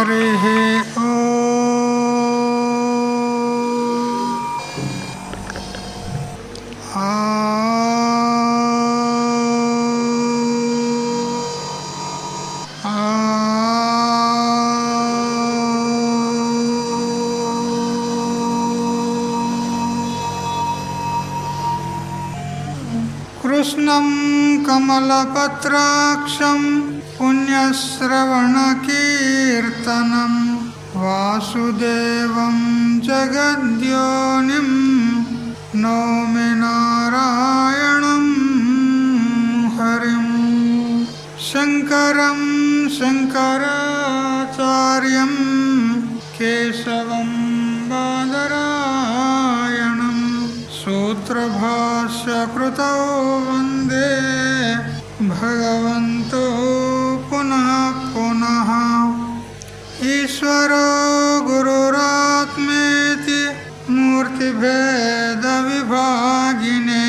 हरिः कृष्णं कमलपत्राक्षं पुण्यश्रवणकीर्तनं वासुदेवं जगद्योनिं नौमि नारायणं हरिं शङ्करं शङ्कराचार्यं केशवं बादरायणं सूत्रभाष्यकृतौ वन्दे भगवन्तो पुनः पुनः ईश्वरो गुरुरात्मेति मूर्तिभेदविभागिने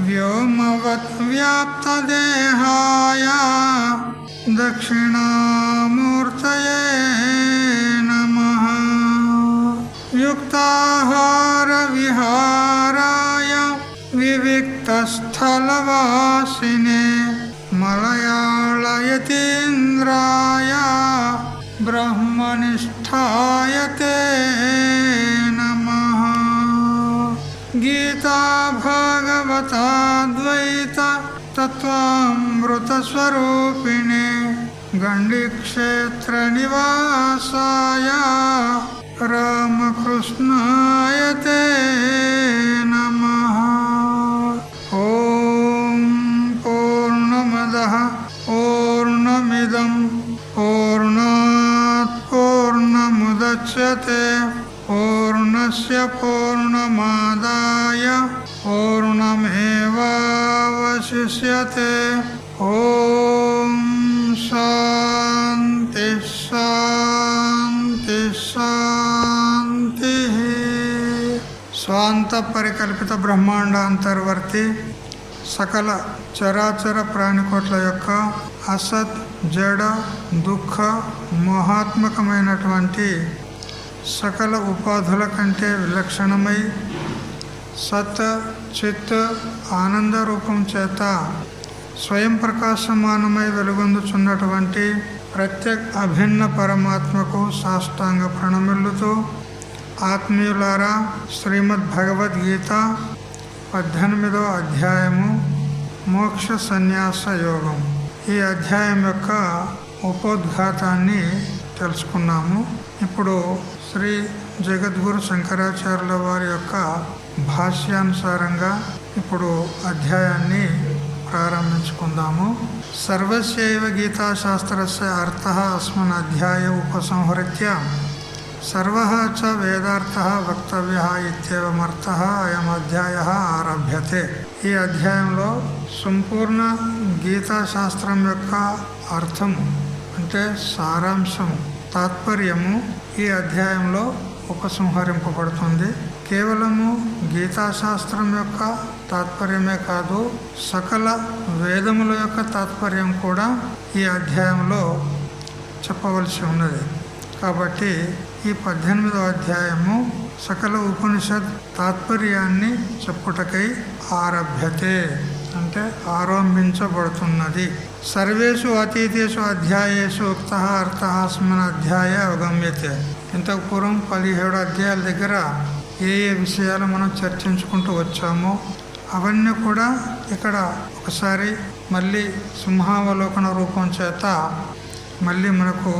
व्योमवद्व्याप्तदेहाय दक्षिणामूर्तये नमः युक्ताहारविहाराय विविक्तस्थलवासिने मलयाळयतीन्द्राय ब्रह्मनिष्ठाय ते नमः गीता भागवताद्वैत तत्त्वामृतस्वरूपिणे गण्डीक्षेत्रनिवासाय रामकृष्णाय ते नमः। ॐ पूर्णमदः पूर्णमिदं पूर्णात् पूर्णमुदच्यते पूर्णस्य पूर्णमादाय पूर्णमेवावशिष्यते। ॐ शान्ति शान्ति शान्तिः। స్వాంత పరికల్పిత బ్రహ్మాండాంతర్వర్తి సకల చరాచర ప్రాణికోట్ల యొక్క అసత్ జడ దుఃఖ మోహాత్మకమైనటువంటి సకల ఉపాధుల కంటే విలక్షణమై సత్ చిత్ ఆనంద రూపం చేత స్వయం ప్రకాశమానమై వెలుగొందుచున్నటువంటి ప్రత్యేక అభిన్న పరమాత్మకు సాష్టాంగ ప్రణమిల్లుతూ ఆత్మీయులారా, శ్రీమద్ భగవద్గీత 18వ అధ్యాయము మోక్ష సన్యాస యోగం. ఈ అధ్యాయం యొక్క ఉపోద్ఘాతాన్ని తెలుసుకున్నాము. ఇప్పుడు శ్రీ జగద్గురు శంకరాచార్యుల వారి యొక్క భాష్యానుసారంగా ఇప్పుడు అధ్యాయాన్ని ప్రారంభించుకుందాము. సర్వస్యైవ గీతాశాస్త్రస్య అర్థః అస్మిన్ అధ్యాయ ఉపసంహృత్య సర్వః చ వేదార్థః వక్తవ్యః ఇత్యేవమర్థః అయం అధ్యాయః ఆరభ్యతే. ఈ అధ్యాయంలో సంపూర్ణ గీతాశాస్త్రం యొక్క అర్థము అంటే సారాంశము, తాత్పర్యము ఈ అధ్యాయంలో ఉపసంహరింపబడుతుంది. కేవలము గీతాశాస్త్రం యొక్క తాత్పర్యమే కాదు, సకల వేదముల యొక్క తాత్పర్యం కూడా ఈ అధ్యాయంలో చెప్పవలసి ఉన్నది. కాబట్టి ఈ 18వ అధ్యాయము సకల ఉపనిషత్ తాత్పర్యాన్ని చెప్పుటకై ఆరభ్యతే అంటే ఆరంభించబడుతున్నది. సర్వేషు అతీతేషు అధ్యాయేషు ఉక్తః అర్థః అస్మిన్ అధ్యాయే అవగమ్యతే. ఇంతకు పూర్వం 17 అధ్యాయాల దగ్గర ఏ విషయాలు మనం చర్చించుకుంటూ వచ్చామో అవన్నీ కూడా ఇక్కడ ఒకసారి మళ్ళీ సింహావలోకన రూపం చేత మళ్ళీ మనకు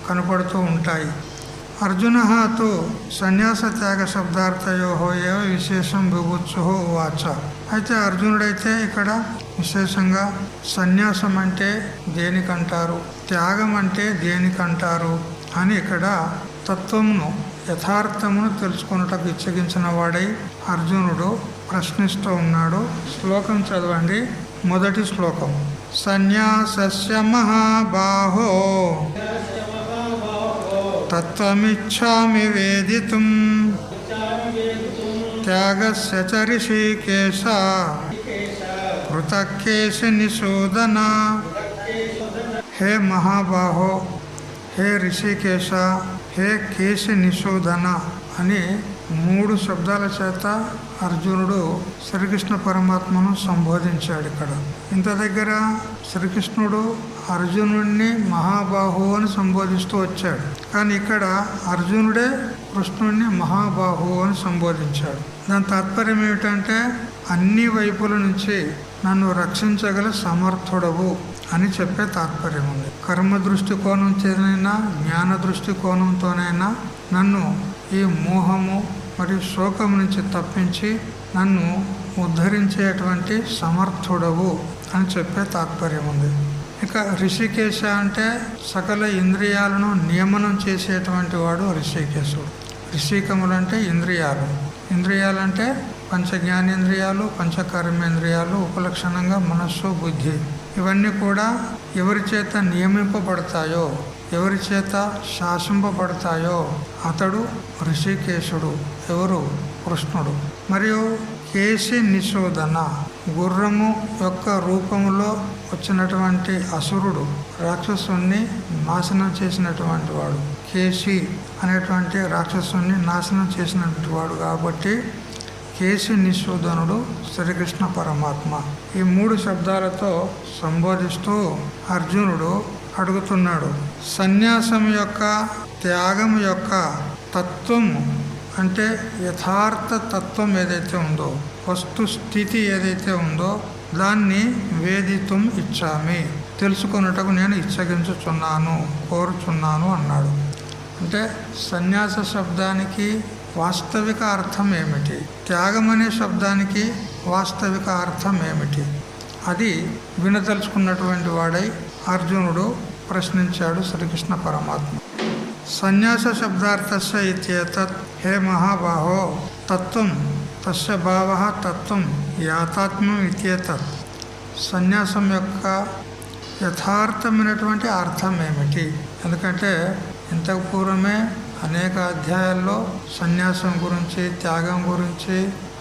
కనపడుతూ ఉంటాయి. అర్జున తు సన్యాస త్యాగ శబ్దార్థయో ఏవ విశేషం విభుత్సు వాచ. అయితే అర్జునుడైతే ఇక్కడ విశేషంగా సన్యాసం అంటే దేనికంటారు, త్యాగం అంటే దేనికంటారు అని ఇక్కడ తత్వమును యథార్థమును తెలుసుకున్నటకు ఇచ్చగించిన వాడై అర్జునుడు ప్రశ్నిస్తూ ఉన్నాడు. శ్లోకం చదవండి. మొదటి శ్లోకం. సన్యాసస్య మహాబాహో తత్వమిచ్ఛామి వేదితుం త్యాగస్య చ ఋషికేశ పృథక్కేశ నిషూదన. హే మహాబాహో, హే రిషికేశ, హే కేశి నిశోధన అని 3 శబ్దాల చేత అర్జునుడు శ్రీకృష్ణ పరమాత్మను సంబోధించాడు. ఇక్కడ ఇంత దగ్గర శ్రీకృష్ణుడు అర్జునుడిని మహాబాహు అని సంబోధిస్తూ వచ్చాడు. కానీ ఇక్కడ అర్జునుడే కృష్ణుడిని మహాబాహు అని సంబోధించాడు. దాని తాత్పర్యం ఏమిటంటే అన్ని వైపుల నుంచి నన్ను రక్షించగల సమర్థుడవు అని చెప్పే తాత్పర్యం ఉంది. కర్మ దృష్టికోణంతోనైనా జ్ఞాన దృష్టికోణంతోనైనా నన్ను ఈ మోహము మరియు శోకం నుంచి తప్పించి నన్ను ఉద్ధరించేటువంటి సమర్థుడవు అని చెప్పే తాత్పర్యం ఉంది. ఇక రిషికేశ అంటే సకల ఇంద్రియాలను నియమనం చేసేటువంటి వాడు రిషికేశుడు. రిషికములు అంటే ఇంద్రియాలు, ఇంద్రియాలంటే పంచ జ్ఞానేంద్రియాలు, పంచకర్మేంద్రియాలు, ఉపలక్షణంగా మనస్సు, బుద్ధి. ఇవన్నీ కూడా ఎవరి చేత నియమింపబడతాయో, ఎవరి చేత శాసింపబడతాయో అతడు ఋషికేశుడు. ఎవరు? కృష్ణుడు. మరియు కేశి నిశోధన, గుర్రము యొక్క రూపంలో వచ్చినటువంటి అసురుడు రాక్షసుని నాశనం చేసినటువంటి వాడు. కేశి అనేటువంటి రాక్షసుని నాశనం చేసినటువంటి వాడు కాబట్టి కేశి నిశోధనుడు శ్రీకృష్ణ పరమాత్మ. ఈ 3 శబ్దాలతో సంబోధిస్తూ అర్జునుడు అడుగుతున్నాడు, సన్యాసం యొక్క, త్యాగం యొక్క తత్వం అంటే యథార్థ తత్వం ఏదైతే ఉందో, వస్తుస్థితి ఏదైతే ఉందో దాన్ని వేదితుం ఇచ్చామి, తెలుసుకొనుటకు నేను ఇచ్చగించుచున్నాను, కోరుచున్నాను అన్నాడు. అంటే సన్యాస శబ్దానికి వాస్తవిక అర్థం ఏమిటి, త్యాగం అనే శబ్దానికి వాస్తవిక అర్థం ఏమిటి, అది వినదలుచుకున్నటువంటి వాడై అర్జునుడు ప్రశ్నించాడు శ్రీకృష్ణ పరమాత్మ. సన్యాస శబ్దార్థస్య ఇత్యేతత్ హే మహాబాహో తత్వం తస్య భావః తత్వం యాతాత్మ్యం ఇత్యేతత్. సన్యాసం యొక్క యథార్థమైనటువంటి అర్థం ఏమిటి? ఎందుకంటే ఇంతకు పూర్వమే అనేక అధ్యాయాల్లో సన్యాసం గురించి, త్యాగం గురించి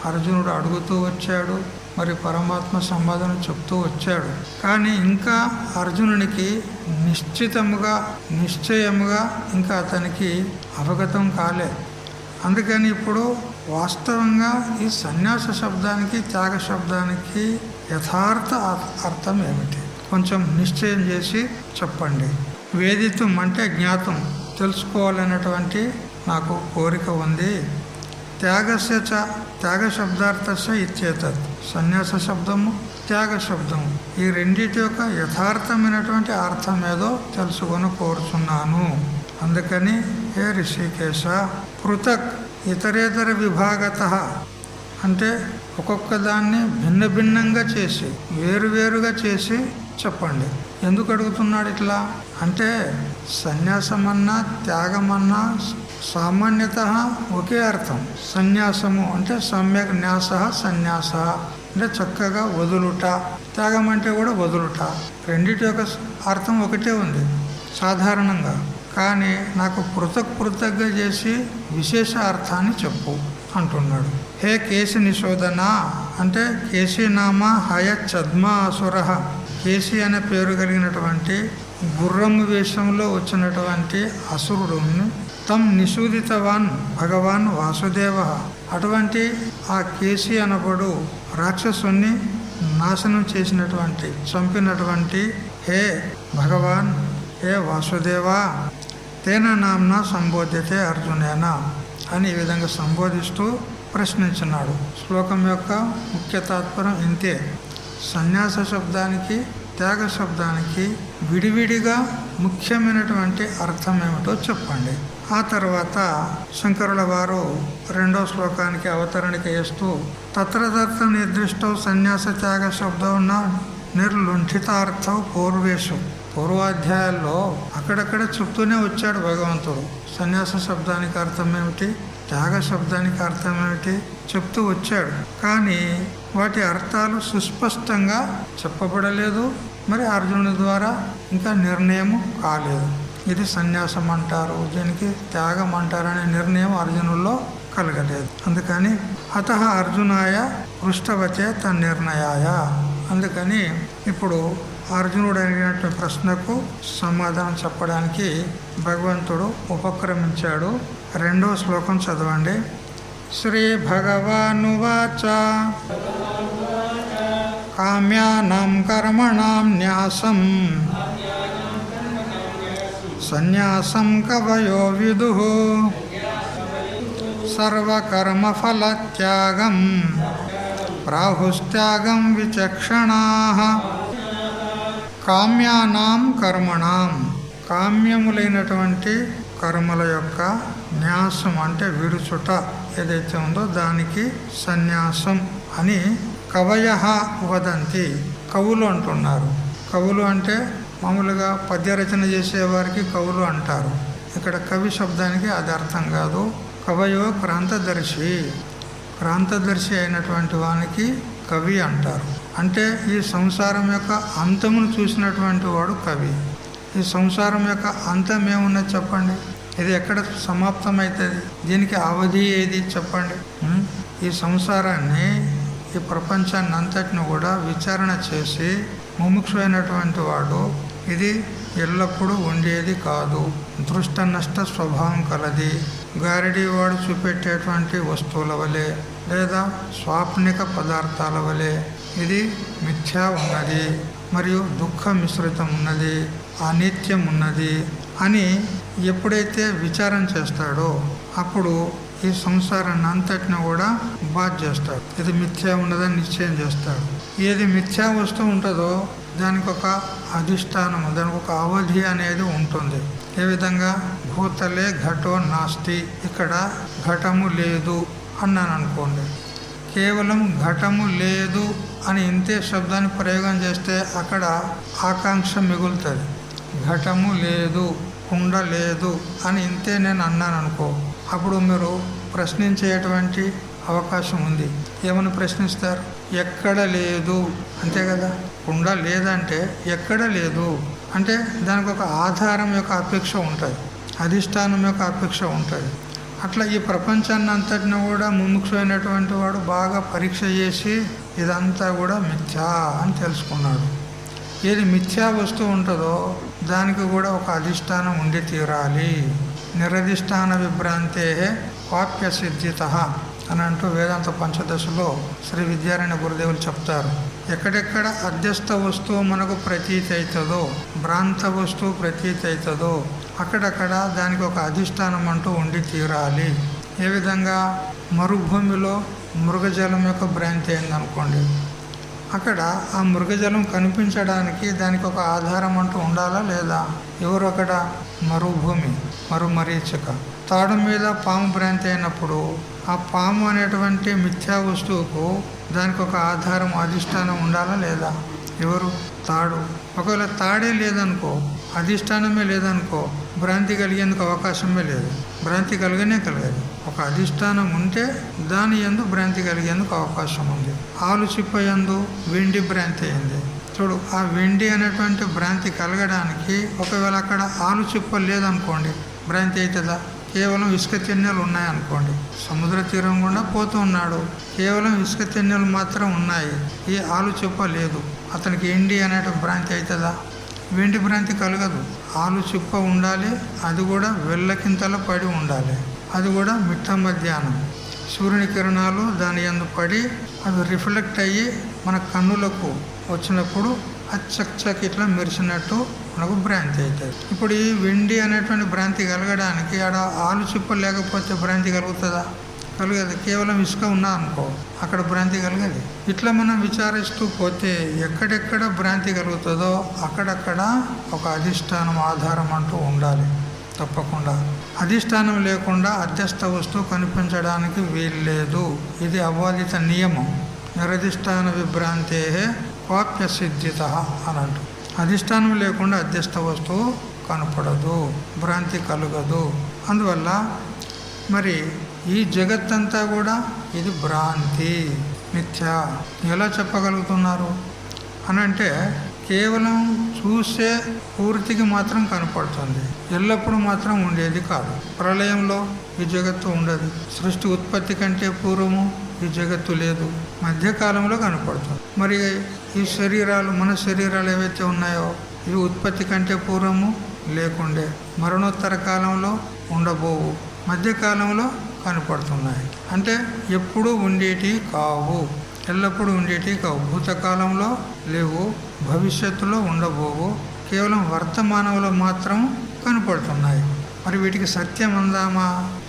అర్జునుడు అడుగుతూ వచ్చాడు, మరి పరమాత్మ సంవాదన చెప్తూ వచ్చాడు. కానీ ఇంకా అర్జునునికి నిశ్చయముగా ఇంకా అతనికి అవగతం కాలే. అందుకని ఇప్పుడు వాస్తవంగా ఈ సన్యాస శబ్దానికి, త్యాగ శబ్దానికి యథార్థ అర్థం ఏమిటి కొంచెం నిశ్చయం చేసి చెప్పండి. వేదితం అంటే జ్ఞాతం, తెలుసుకోవాలనేటువంటి నాకు కోరిక ఉంది. త్యాగస్య చ త్యాగ శబ్దార్థస్య ఇత్యేతత్. సన్యాస శబ్దము, త్యాగ శబ్దము, ఈ రెండిటి యొక్క యథార్థమైనటువంటి అర్థం ఏదో తెలుసుకొని కోరుచున్నాను. అందుకని హే రిషికేశ, పృథక్ ఇతరేతర విభాగత అంటే ఒక్కొక్క దాన్ని భిన్న భిన్నంగా చేసి, వేరువేరుగా చేసి చెప్పండి. ఎందుకు అడుగుతున్నాడు ఇట్లా అంటే, సన్యాసమన్నా త్యాగమన్నా సామాన్యత ఒకే అర్థం. సన్యాసము అంటే సమ్యక్ న్యాస, సన్యాస అంటే చక్కగా వదులుట, త్యాగం అంటే కూడా వదులుట. రెండిటి యొక్క అర్థం ఒకటే ఉంది సాధారణంగా. కానీ నాకు పృథక్గా చేసి విశేష అర్థాన్ని చెప్పు అంటున్నాడు. హే కేశి నిశోధన అంటే కేశీనామ హయ చద్మ అసుర. కేశి అనే పేరు కలిగినటువంటి గుర్రము వేషంలో వచ్చినటువంటి అసురుడుని తమ్ నిషూదితవాన్ భగవాన్ వాసుదేవ. అటువంటి ఆ కేశి అనబడు రాక్షసుని నాశనం చేసినటువంటి, చంపినటువంటి హే భగవాన్, హే వాసుదేవా, తేన నామ్న సంబోధ్యతే అర్జునేన అని ఈ విధంగా సంబోధిస్తూ ప్రశ్నించున్నాడు. శ్లోకం యొక్క ముఖ్య తాత్పర్యం ఇంతే. సన్యాస శబ్దానికి, త్యాగ శబ్దానికి విడివిడిగా ముఖ్యమైనటువంటి అర్థం ఏమిటో చెప్పండి. ఆ తర్వాత శంకరుల వారు 2వ శ్లోకానికి అవతరణిక చేస్తూ తత్ర నిర్దిష్టౌ సన్యాస త్యాగ శబ్దం నిర్లుంఠితార్థం పూర్వేషు. పూర్వాధ్యాయాల్లో అక్కడక్కడ చెప్తూనే వచ్చాడు భగవంతుడు. సన్యాస శబ్దానికి అర్థం ఏమిటి, త్యాగ శబ్దానికి అర్థం ఏమిటి చెప్తూ వచ్చాడు. కానీ వాటి అర్థాలు సుస్పష్టంగా చెప్పబడలేదు, మరి అర్జునుడి ద్వారా ఇంకా నిర్ణయం కాలేదు. ఇది సన్యాసం అంటారు, దీనికి త్యాగం అంటారనే నిర్ణయం అర్జునుల్లో కలగలేదు. అందుకని అతః అర్జునాయ పృష్ఠవచే తన్నిర్ణయాయ. అందుకని ఇప్పుడు అర్జునుడు అడిగినటువంటి ప్రశ్నకు సమాధానం చెప్పడానికి భగవంతుడు ఉపక్రమించాడు. 2వ శ్లోకం చదవండి. శ్రీ భగవానువాచ కామ్యానాం కర్మణాం న్యాసం సన్యాసం కవయో విదుః సర్వకర్మఫలత్యాగం ప్రాహుస్త్యాగం విచక్షణాః. కామ్యానాం కర్మణాం, కామ్యములైనటువంటి కర్మల యొక్క న్యాసం అంటే విడుచుట ఏదైతే ఉందో దానికి సన్యాసం అని కవయః వదంతి, కవులు అంటున్నారు. కవులు అంటే మామూలుగా పద్య రచన చేసేవారికి కవులు అంటారు. ఇక్కడ కవి శబ్దానికి అది అర్థం కాదు. కవయో క్రాంతదర్శి, క్రాంతదర్శి అయినటువంటి వానికి కవి అంటారు. అంటే ఈ సంసారం యొక్క అంతమును చూసినటువంటి వాడు కవి. ఈ సంసారం యొక్క అంతం ఏమున్నది చెప్పండి? ఇది ఎక్కడ సమాప్తమవుతుంది? దీనికి అవధి ఏది చెప్పండి? ఈ సంసారాన్ని, ఈ ప్రపంచాన్ని అంతటిని కూడా విచారణ చేసి ముముక్షువైనటువంటి వాడు ఇది ఎల్లప్పుడూ ఉండేది కాదు, దృష్ట నష్ట స్వభావం కలది, గారడీ వాడు చూపెట్టేటువంటి వస్తువుల వలె లేదా స్వాప్నిక పదార్థాల వలె ఇది మిథ్యా ఉన్నది, మరియు దుఃఖ మిశ్రితం ఉన్నది, అనిత్యం ఉన్నది అని ఎప్పుడైతే విచారం చేస్తాడో అప్పుడు ఈ సంసారాన్ని అంతటిని కూడా బాధ చేస్తాడు. ఇది మిథ్యా ఉన్నదని నిశ్చయం చేస్తాడు. ఏది మిథ్యా వస్తువు ఉంటుందో దానికి ఒక అధిష్టానము, దానికి ఒక అవధి అనేది ఉంటుంది. ఏ విధంగా భూతలే ఘటో నాస్తి, ఇక్కడ ఘటము లేదు అన్నాను అనుకోండి, కేవలం ఘటము లేదు అని ఇంతే శబ్దాన్ని ప్రయోగం చేస్తే అక్కడ ఆకాంక్ష మిగులుతుంది. ఘటము లేదు, కుండ లేదు అని ఇంతే నేను అన్నాను అనుకో, అప్పుడు మీరు ప్రశ్నించేటువంటి అవకాశం ఉంది. ఏమని ప్రశ్నిస్తారు? ఎక్కడ లేదు, అంతే కదా. కుండ లేదంటే ఎక్కడ లేదు అంటే దానికి ఒక ఆధారం యొక్క అపేక్ష ఉంటుంది, అధిష్టానం యొక్క అపేక్ష ఉంటుంది. అట్లా ఈ ప్రపంచాన్ని అంతటిని కూడా ముముక్షువైనటువంటి వాడు బాగా పరీక్ష చేసి ఇదంతా కూడా మిథ్యా అని తెలుసుకున్నాడు. ఏది మిథ్యా వస్తువు ఉంటుందో దానికి కూడా ఒక అధిష్టానం ఉండి తీరాలి. నిరధిష్టాన విభ్రాంతే వాప్య సిద్ధిత అని అంటూ వేదాంత పంచదశలో శ్రీ విద్యారణ్య గురుదేవులు చెప్తారు. ఎక్కడెక్కడ అధ్యస్థ వస్తువు మనకు ప్రతీతి అవుతుందో, భ్రాంత వస్తువు ప్రతీతి అవుతుందో అక్కడక్కడ దానికి ఒక అధిష్టానం అంటూ ఉండి తీరాలి. ఏ విధంగా మరుభూమిలో మృగజలం యొక్క భ్రాంతి అయిందనుకోండి, అక్కడ ఆ మృగజలం కనిపించడానికి దానికి ఒక ఆధారం అంటూ ఉండాలా లేదా? ఎవరు అక్కడ? మరుభూమి, మరీచిక. తాడు మీద పాము భ్రాంతి అయినప్పుడు ఆ పాము అనేటువంటి మిథ్యా వస్తువుకు దానికి ఒక ఆధారం, అధిష్టానం ఉండాలా లేదా? ఎవరు? తాడు. ఒకవేళ తాడే లేదనుకో, అధిష్టానమే లేదనుకో, భ్రాంతి కలిగేందుకు అవకాశమే లేదు. భ్రాంతి కలగనే కలగదు. ఒక అధిష్టానం ఉంటే దాని యందు భ్రాంతి కలిగేందుకు అవకాశం ఉంది. ఆలు చిప్ప యందు వెండి భ్రాంతి అయింది. చూడు, ఆ వెండి అనేటువంటి భ్రాంతి కలగడానికి ఒకవేళ అక్కడ ఆలు చిప్ప లేదనుకోండి, భ్రాంతి అవుతుందా? కేవలం ఇసుక తిన్నెలు ఉన్నాయనుకోండి, సముద్ర తీరం గుండా పోతూ ఉన్నాడు, కేవలం ఇసుక తిన్నెలు మాత్రం ఉన్నాయి, ఈ ఆలు చిప్ప లేదు, అతనికి ఎండి అనేట భ్రాంతి అవుతుందా? వెండి భ్రాంతి కలగదు. ఆలు చిప్ప ఉండాలి, అది కూడా వెళ్ళకింతల పడి ఉండాలి, అది కూడా మిట్ట మధ్యాహ్నం సూర్యుని కిరణాలు దాని యందు పడి అవి రిఫ్లెక్ట్ అయ్యి మన కన్నులకు వచ్చినప్పుడు అచ్చక్ ఇట్లా మెరిసినట్టు మనకు భ్రాంతి అవుతుంది. ఇప్పుడు ఈ వెండి అనేటువంటి భ్రాంతి కలగడానికి ఆడ ఆలు చిప్ప లేకపోతే భ్రాంతి కలుగుతుందా? కలగదు. కేవలం ఇసుక ఉన్నా అనుకో, అక్కడ భ్రాంతి కలగదు. ఇట్లా మనం విచారిస్తూ పోతే ఎక్కడెక్కడ భ్రాంతి కలుగుతుందో అక్కడక్కడ ఒక అధిష్టానం, ఆధారం అంటూ ఉండాలి తప్పకుండా. అధిష్టానం లేకుండా అధ్యస్థ వస్తువు కనిపించడానికి వీల్లేదు. ఇది అబాధిత నియమం. నిరధిష్టాన విభ్రాంతే వాప్య సిద్ధిత అని అంటూ. అధిష్టానం లేకుండా అధ్యస్థ వస్తువు కనపడదు, భ్రాంతి కలగదు. అందువల్ల మరి ఈ జగత్తంతా కూడా ఇది భ్రాంతి, మిథ్యా ఎలా చెప్పగలుగుతున్నారు అని అంటే, కేవలం చూసే పూర్తికి మాత్రం కనపడుతుంది, ఎల్లప్పుడూ మాత్రం ఉండేది కాదు. ప్రళయంలో ఈ జగత్తు ఉండదు. సృష్టి ఉత్పత్తి కంటే పూర్వము ఈ జగత్తు లేదు, మధ్యకాలంలో కనపడుతుంది. మరి ఈ శరీరాలు, మన శరీరాలు ఏవైతే ఉన్నాయో ఇవి ఉత్పత్తి కంటే పూర్వము లేకుండే, మరణోత్తర కాలంలో ఉండబోవు, మధ్యకాలంలో కనపడుతున్నాయి. అంటే ఎప్పుడూ ఉండేటివి కావు, ఎల్లప్పుడూ ఉండేటివి కావు. భూతకాలంలో లేవు, భవిష్యత్తులో ఉండబోవు, కేవలం వర్తమానంలో మాత్రం కనపడుతున్నాయి. మరి వీటికి సత్యం అందామా?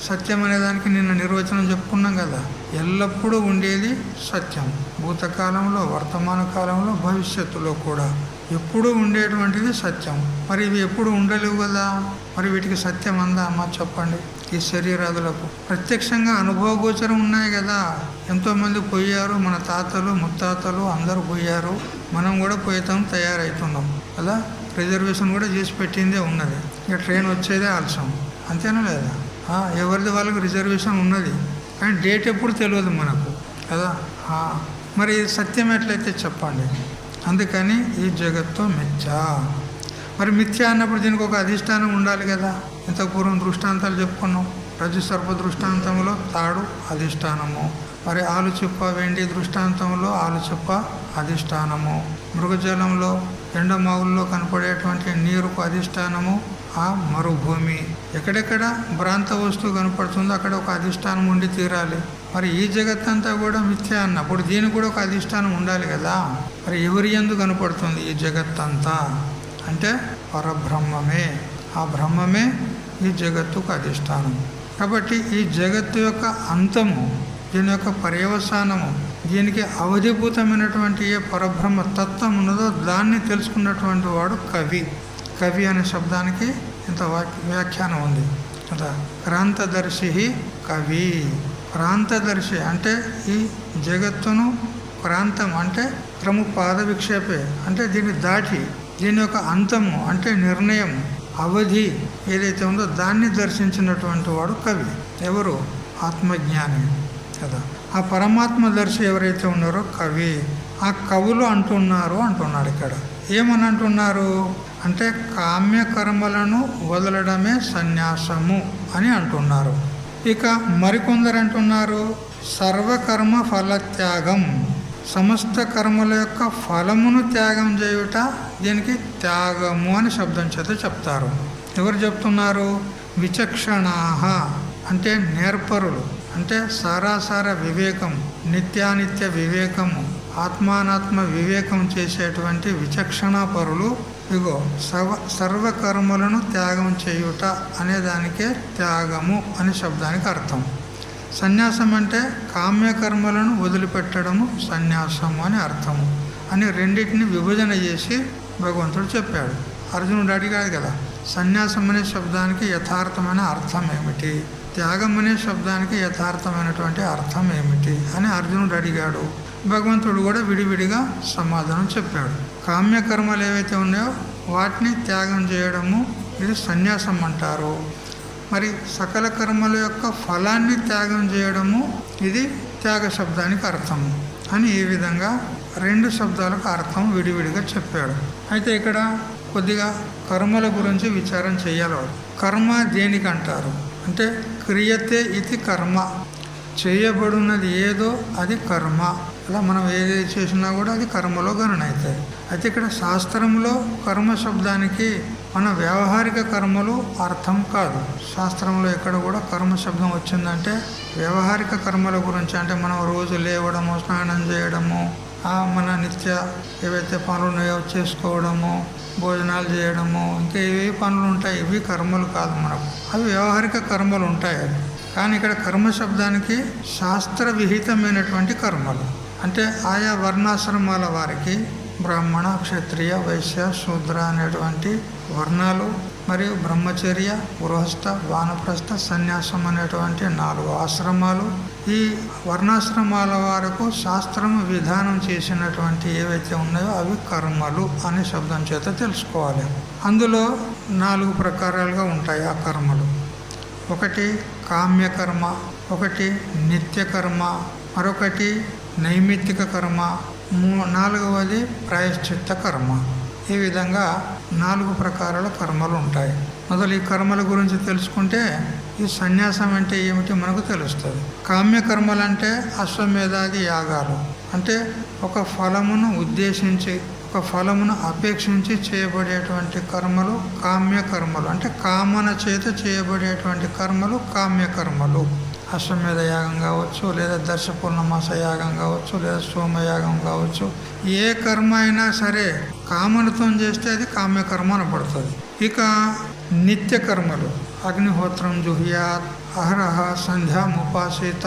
సత్యం అనేదానికి నిన్న నిర్వచనం చెప్పుకున్నాం కదా. ఎల్లప్పుడూ ఉండేది సత్యం, భూతకాలంలో, వర్తమాన కాలంలో, భవిష్యత్తులో కూడా ఎప్పుడూ ఉండేటువంటిది సత్యం. మరి ఇవి ఎప్పుడు ఉండలేవు కదా, మరి వీటికి సత్యం అందామా చెప్పండి? ఈ శరీరాదులకు ప్రత్యక్షంగా అనుభవగోచరం ఉన్నాయి కదా. ఎంతోమంది పోయారు, మన తాతలు ముత్తాతలు అందరూ పోయారు, మనం కూడా పోయేతాం, తయారవుతున్నాం కదా. రిజర్వేషన్ కూడా చేసి పెట్టిందే ఉన్నది, ఇక ట్రైన్ వచ్చేదే ఆలస్యం, అంతేనా లేదా? ఎవరిది వాళ్ళకి రిజర్వేషన్ ఉన్నది, కానీ డేట్ ఎప్పుడు తెలియదు మనకు కదా. మరి సత్యం ఎట్లయితే చెప్పండి? అందుకని ఈ జగత్తు మిథ్యా. మరి మిథ్యా అన్నప్పుడు దీనికి ఒక అధిష్టానం ఉండాలి కదా. ఇంత పూర్వం దృష్టాంతాలు చెప్పుకున్నాం. రజ్జు సర్ప దృష్టాంతంలో తాడు అధిష్టానము, మరి ఆలుచిప్ప వెండి దృష్టాంతంలో ఆలుచిప్ప అధిష్టానము, మృగజలంలో ఎండమావుల్లో కనపడేటువంటి నీరుకు అధిష్టానము ఆ మరుభూమి. ఎక్కడెక్కడ భ్రాంత వస్తువు కనపడుతుందో అక్కడ ఒక అధిష్టానం ఉండి తీరాలి. మరి ఈ జగత్తంతా కూడా మిథ్య అన్నప్పుడు దీనికి కూడా ఒక అధిష్టానం ఉండాలి కదా. మరి ఎవరి యందు కనపడుతుంది ఈ జగత్తంతా అంటే పరబ్రహ్మమే. ఆ బ్రహ్మమే ఈ జగత్తుకు అధిష్టానం. కాబట్టి ఈ జగత్తు యొక్క అంతము, దీని యొక్క పర్యవసానము, దీనికి అవధిభూతమైనటువంటి ఏ పరబ్రహ్మ తత్వం ఉన్నదో దాన్ని తెలుసుకున్నటువంటి వాడు కవి. కవి అనే శబ్దానికి ఇంత వ్యాఖ్యానం ఉంది కదా. క్రాంతదర్శి కవి. క్రాంతదర్శి అంటే ఈ జగత్తును, ప్రాంతం అంటే క్రము పాద విక్షేపే అంటే దీన్ని దాటి, దీని యొక్క అంతము అంటే నిర్ణయం, అవధి ఏదైతే ఉందో దాన్ని దర్శించినటువంటి వాడు కవి. ఎవరు? ఆత్మజ్ఞాని కదా. ఆ పరమాత్మ దర్శి ఎవరైతే ఉన్నారో కవి. ఆ కవులు అంటున్నాడు ఇక్కడ. ఏమని అంటున్నారు అంటే కామ్య కర్మలను వదలడమే సన్యాసము అని అంటున్నారు. ఇక మరికొందరు అంటున్నారు సర్వకర్మ ఫలత్యాగం, సమస్త కర్మల యొక్క ఫలమును త్యాగం చేయుట దీనికి త్యాగము అని శబ్దం చేత చెప్తారు. ఎవరు చెప్తున్నారు? విచక్షణాహ అంటే నేర్పరులు, అంటే సారాసార వివేకం, నిత్యానిత్య వివేకము, ఆత్మానాత్మ వివేకం చేసేటువంటి విచక్షణాపరులు ఇగో సర్వకర్మలను త్యాగం చేయుట అనేదానికే త్యాగము అనే శబ్దానికి అర్థం. సన్యాసం అంటే కామ్యకర్మలను వదిలిపెట్టడము సన్యాసము అని అర్థము అని రెండింటిని విభజన చేసి భగవంతుడు చెప్పాడు. అర్జునుడు అడిగాడు కదా, సన్యాసం అనే శబ్దానికి యథార్థమైన అర్థం ఏమిటి, త్యాగం అనే శబ్దానికి యథార్థమైనటువంటి అర్థం ఏమిటి అని అర్జునుడు అడిగాడు. భగవంతుడు కూడా విడివిడిగా సమాధానం చెప్పాడు. కామ్యకర్మలు ఏవైతే ఉన్నాయో వాటిని త్యాగం చేయడము ఇది సన్యాసం అంటారు. మరి సకల కర్మల యొక్క ఫలాన్ని త్యాగం చేయడము ఇది త్యాగ శబ్దానికి అర్థము అని ఈ విధంగా రెండు శబ్దాలకు అర్థం విడివిడిగా చెప్పాడు. అయితే ఇక్కడ కొద్దిగా కర్మల గురించి విచారం చేయాలి. కర్మ దేనికి అంటారు అంటే క్రియతే ఇది కర్మ, చేయబడినది ఏదో అది కర్మ. అలా మనం ఏదేది చేసినా కూడా అది కర్మలో గణన అవుతాయి. అయితే ఇక్కడ శాస్త్రంలో కర్మ శబ్దానికి మన వ్యావహారిక కర్మలు అర్థం కాదు. శాస్త్రంలో ఎక్కడ కూడా కర్మ శబ్దం వచ్చిందంటే వ్యావహారిక కర్మల గురించి, అంటే మనం రోజు లేవడము, స్నానం చేయడము, మన నిత్య ఏవైతే పనులు ఉన్నాయో చేసుకోవడము, భోజనాలు చేయడము, ఇంకా ఏవే పనులు ఉంటాయి ఇవి కర్మలు కాదు మనకు, అవి వ్యావహారిక కర్మలు ఉంటాయి. అవి కానీ ఇక్కడ కర్మ శబ్దానికి శాస్త్ర విహితమైనటువంటి కర్మలు, అంటే ఆయా వర్ణాశ్రమాల వారికి బ్రాహ్మణ, క్షత్రియ, వైశ్య, శూద్ర అనేటువంటి వర్ణాలు మరియు బ్రహ్మచర్య, గృహస్థ, వానప్రస్థ, సన్యాసం అనేటువంటి 4 ఆశ్రమాలు. ఈ వర్ణాశ్రమాల వరకు శాస్త్రము విధానం చేసినటువంటి ఏవైతే ఉన్నాయో అవి కర్మలు అనే శబ్దం చేత తెలుసుకోవాలి. అందులో 4 ప్రకారాలుగా ఉంటాయి ఆ కర్మలు. ఒకటి కామ్యకర్మ, ఒకటి నిత్యకర్మ, మరొకటి నైమిత్తిక కర్మ, 4వది ప్రాయశ్చిత్త కర్మ. ఈ విధంగా 4 ప్రకారాల కర్మలు ఉంటాయి. మొదలు ఈ కర్మల గురించి తెలుసుకుంటే ఈ సన్యాసం అంటే ఏమిటి మనకు తెలుస్తుంది. కామ్య కర్మలు అంటే అశ్వమేధాది యాగాలు, అంటే ఒక ఫలమును ఉద్దేశించి ఒక ఫలమును అపేక్షించి చేయబడేటువంటి కర్మలు కామ్య కర్మలు. అంటే కామన చేత చేయబడేటువంటి కర్మలు కామ్య కర్మలు. అశ్వమేధ యాగం కావచ్చు, లేదా దర్శ పూర్ణమాస యాగం కావచ్చు, లేదా సోమయాగం కావచ్చు. ఏ కర్మ అయినా సరే కామనతో చేస్తే అది కామ్యకర్మ అనబడుతుంది. ఇక నిత్య కర్మలు అగ్నిహోత్రం జుహ్యాత్, అహరహ సంధ్యాముపాసిత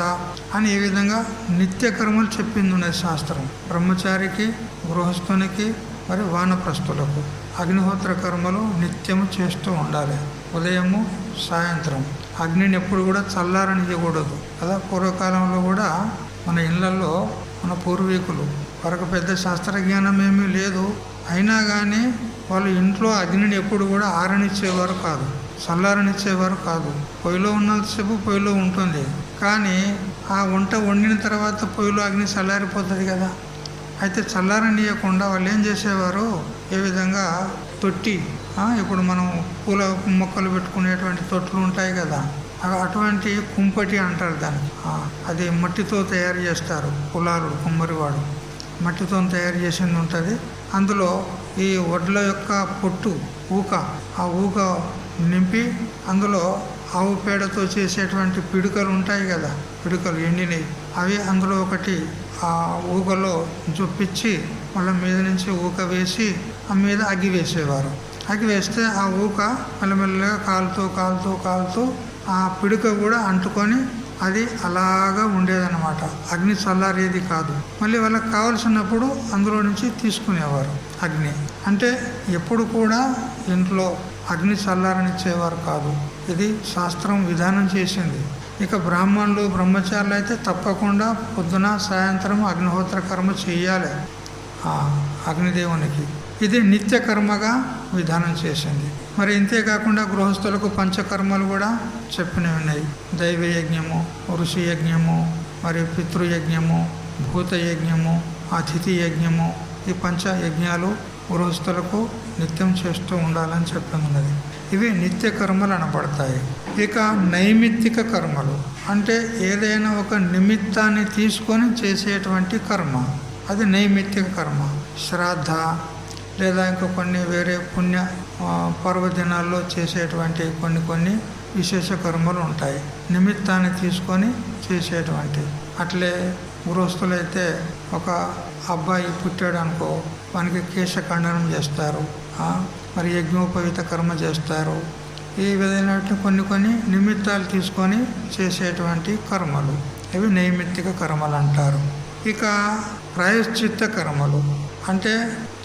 అని ఈ విధంగా నిత్య కర్మలు చెప్పింది ఉన్నది శాస్త్రం. బ్రహ్మచారికి, గృహస్థునికి, మరి వానప్రస్థులకు అగ్నిహోత్ర కర్మలు నిత్యము చేస్తూ ఉండాలి. ఉదయము సాయంత్రం అగ్నిని ఎప్పుడు కూడా చల్లారనియకూడదు కదా. పూర్వకాలంలో కూడా మన ఇళ్లలో మన పూర్వీకులు వరకు పెద్ద శాస్త్రజ్ఞానం ఏమీ లేదు, అయినా కానీ వాళ్ళు ఇంట్లో అగ్నిని ఎప్పుడు కూడా ఆరనిచ్చేవారు కాదు, చల్లారనిచ్చేవారు కాదు. పొయ్యిలో ఉన్నంతసేపు పొయ్యిలో ఉంటుంది, కానీ ఆ వంట వండిన తర్వాత పొయ్యిలో అగ్ని చల్లారిపోతుంది కదా. అయితే చల్లారనీయకుండా వాళ్ళు ఏం చేసేవారు, ఏ విధంగా తొట్టి, ఇప్పుడు మనం పూల మొక్కలు పెట్టుకునేటువంటి తొట్లు ఉంటాయి కదా, అటువంటి కుంపటి అంటారు దాన్ని. అది మట్టితో తయారు చేస్తారు. కులాలు కుమ్మరివాడు మట్టితో తయారు చేసింది ఉంటుంది. అందులో ఈ వడ్ల యొక్క పొట్టు ఊక, ఆ ఊక నింపి అందులో ఆవు పేడతో చేసేటువంటి పిడుకలు ఉంటాయి కదా, పిడుకలు ఎండినవి, అవి అందులో ఒకటి ఆ ఊకలో జొప్పించి మళ్ళీ మీద నుంచి ఊక వేసి ఆ మీద అగ్గి వేసేవారు. అగ్గి వేస్తే ఆ ఊక మెల్లమెల్లగా కాలుతూ కాలుతూ కాలుతూ ఆ పిడుక కూడా అంటుకొని అది అలాగా ఉండేదన్నమాట. అగ్ని చల్లారేది కాదు. మళ్ళీ వాళ్ళకి కావలసినప్పుడు అందులో నుంచి తీసుకునేవారు అగ్ని. అంటే ఎప్పుడు కూడా ఇంట్లో అగ్ని చల్లారనిచ్చేవారు కాదు. ఇది శాస్త్రం విధానం చేసింది. ఇక బ్రాహ్మణులు, బ్రహ్మచారులు అయితే తప్పకుండా పొద్దున సాయంత్రం అగ్నిహోత్ర కర్మ చేయాలి అగ్నిదేవునికి. ఇది నిత్య కర్మగా విధానం చేసింది. మరి ఇంతేకాకుండా గృహస్థులకు పంచకర్మలు కూడా చెప్పినవి ఉన్నాయి. దైవ యజ్ఞము, ఋషి యజ్ఞము, మరి పితృయజ్ఞము, భూత యజ్ఞము, అతిథి యజ్ఞము, ఈ పంచ యజ్ఞాలు గృహస్థులకు నిత్యం చేస్తూ ఉండాలని చెప్తున్నది. ఇవి నిత్య కర్మలు అనబడతాయి. ఇక నైమిత్తిక కర్మలు అంటే ఏదైనా ఒక నిమిత్తాన్ని తీసుకొని చేసేటువంటి కర్మ, అది నైమిత్తిక కర్మ. శ్రాద్ధ లేదా ఇంకా కొన్ని వేరే పుణ్య పర్వదినాల్లో చేసేటువంటి కొన్ని విశేష కర్మలు ఉంటాయి, నిమిత్తాన్ని తీసుకొని చేసేటువంటి. అట్లే గృహస్థులైతే ఒక అబ్బాయి పుట్టాడు అనుకో, వానికి కేశఖండనం చేస్తారు, మరి యజ్ఞోపవీత కర్మ చేస్తారు. ఈ విధమైన కొన్ని నిమిత్తాలు తీసుకొని చేసేటువంటి కర్మలు, ఇవి నైమిత్తిక కర్మలు అంటారు. ఇక ప్రాయశ్చిత్త కర్మలు అంటే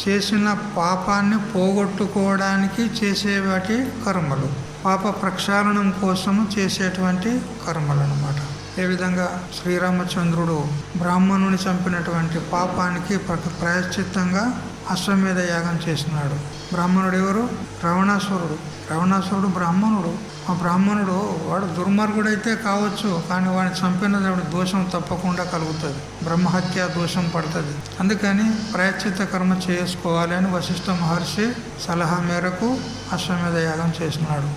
చేసిన పాపాన్ని పోగొట్టుకోవడానికి చేసేవాటి కర్మలు, పాప ప్రక్షాళనం కోసము చేసేటువంటి కర్మలు అన్నమాట. ఏ విధంగా శ్రీరామచంద్రుడు బ్రాహ్మణుని చంపినటువంటి పాపానికి ప్రాయశ్చిత్తంగా అశ్వమేధ యాగం చేసినాడు. బ్రాహ్మణుడు ఎవరు? రావణాసురుడు బ్రాహ్మణుడు. ఆ బ్రాహ్మణుడు వాడు దుర్మార్గుడైతే కావచ్చు, కానీ వాడిని చంపినది దోషం తప్పకుండా కలుగుతుంది, బ్రహ్మహత్య దోషం పడుతుంది. అందుకని ప్రాయశ్చిత్త కర్మ చేసుకోవాలి అని వశిష్ఠ మహర్షి సలహా మేరకు అశ్వమేధ యాగం చేసినాడు.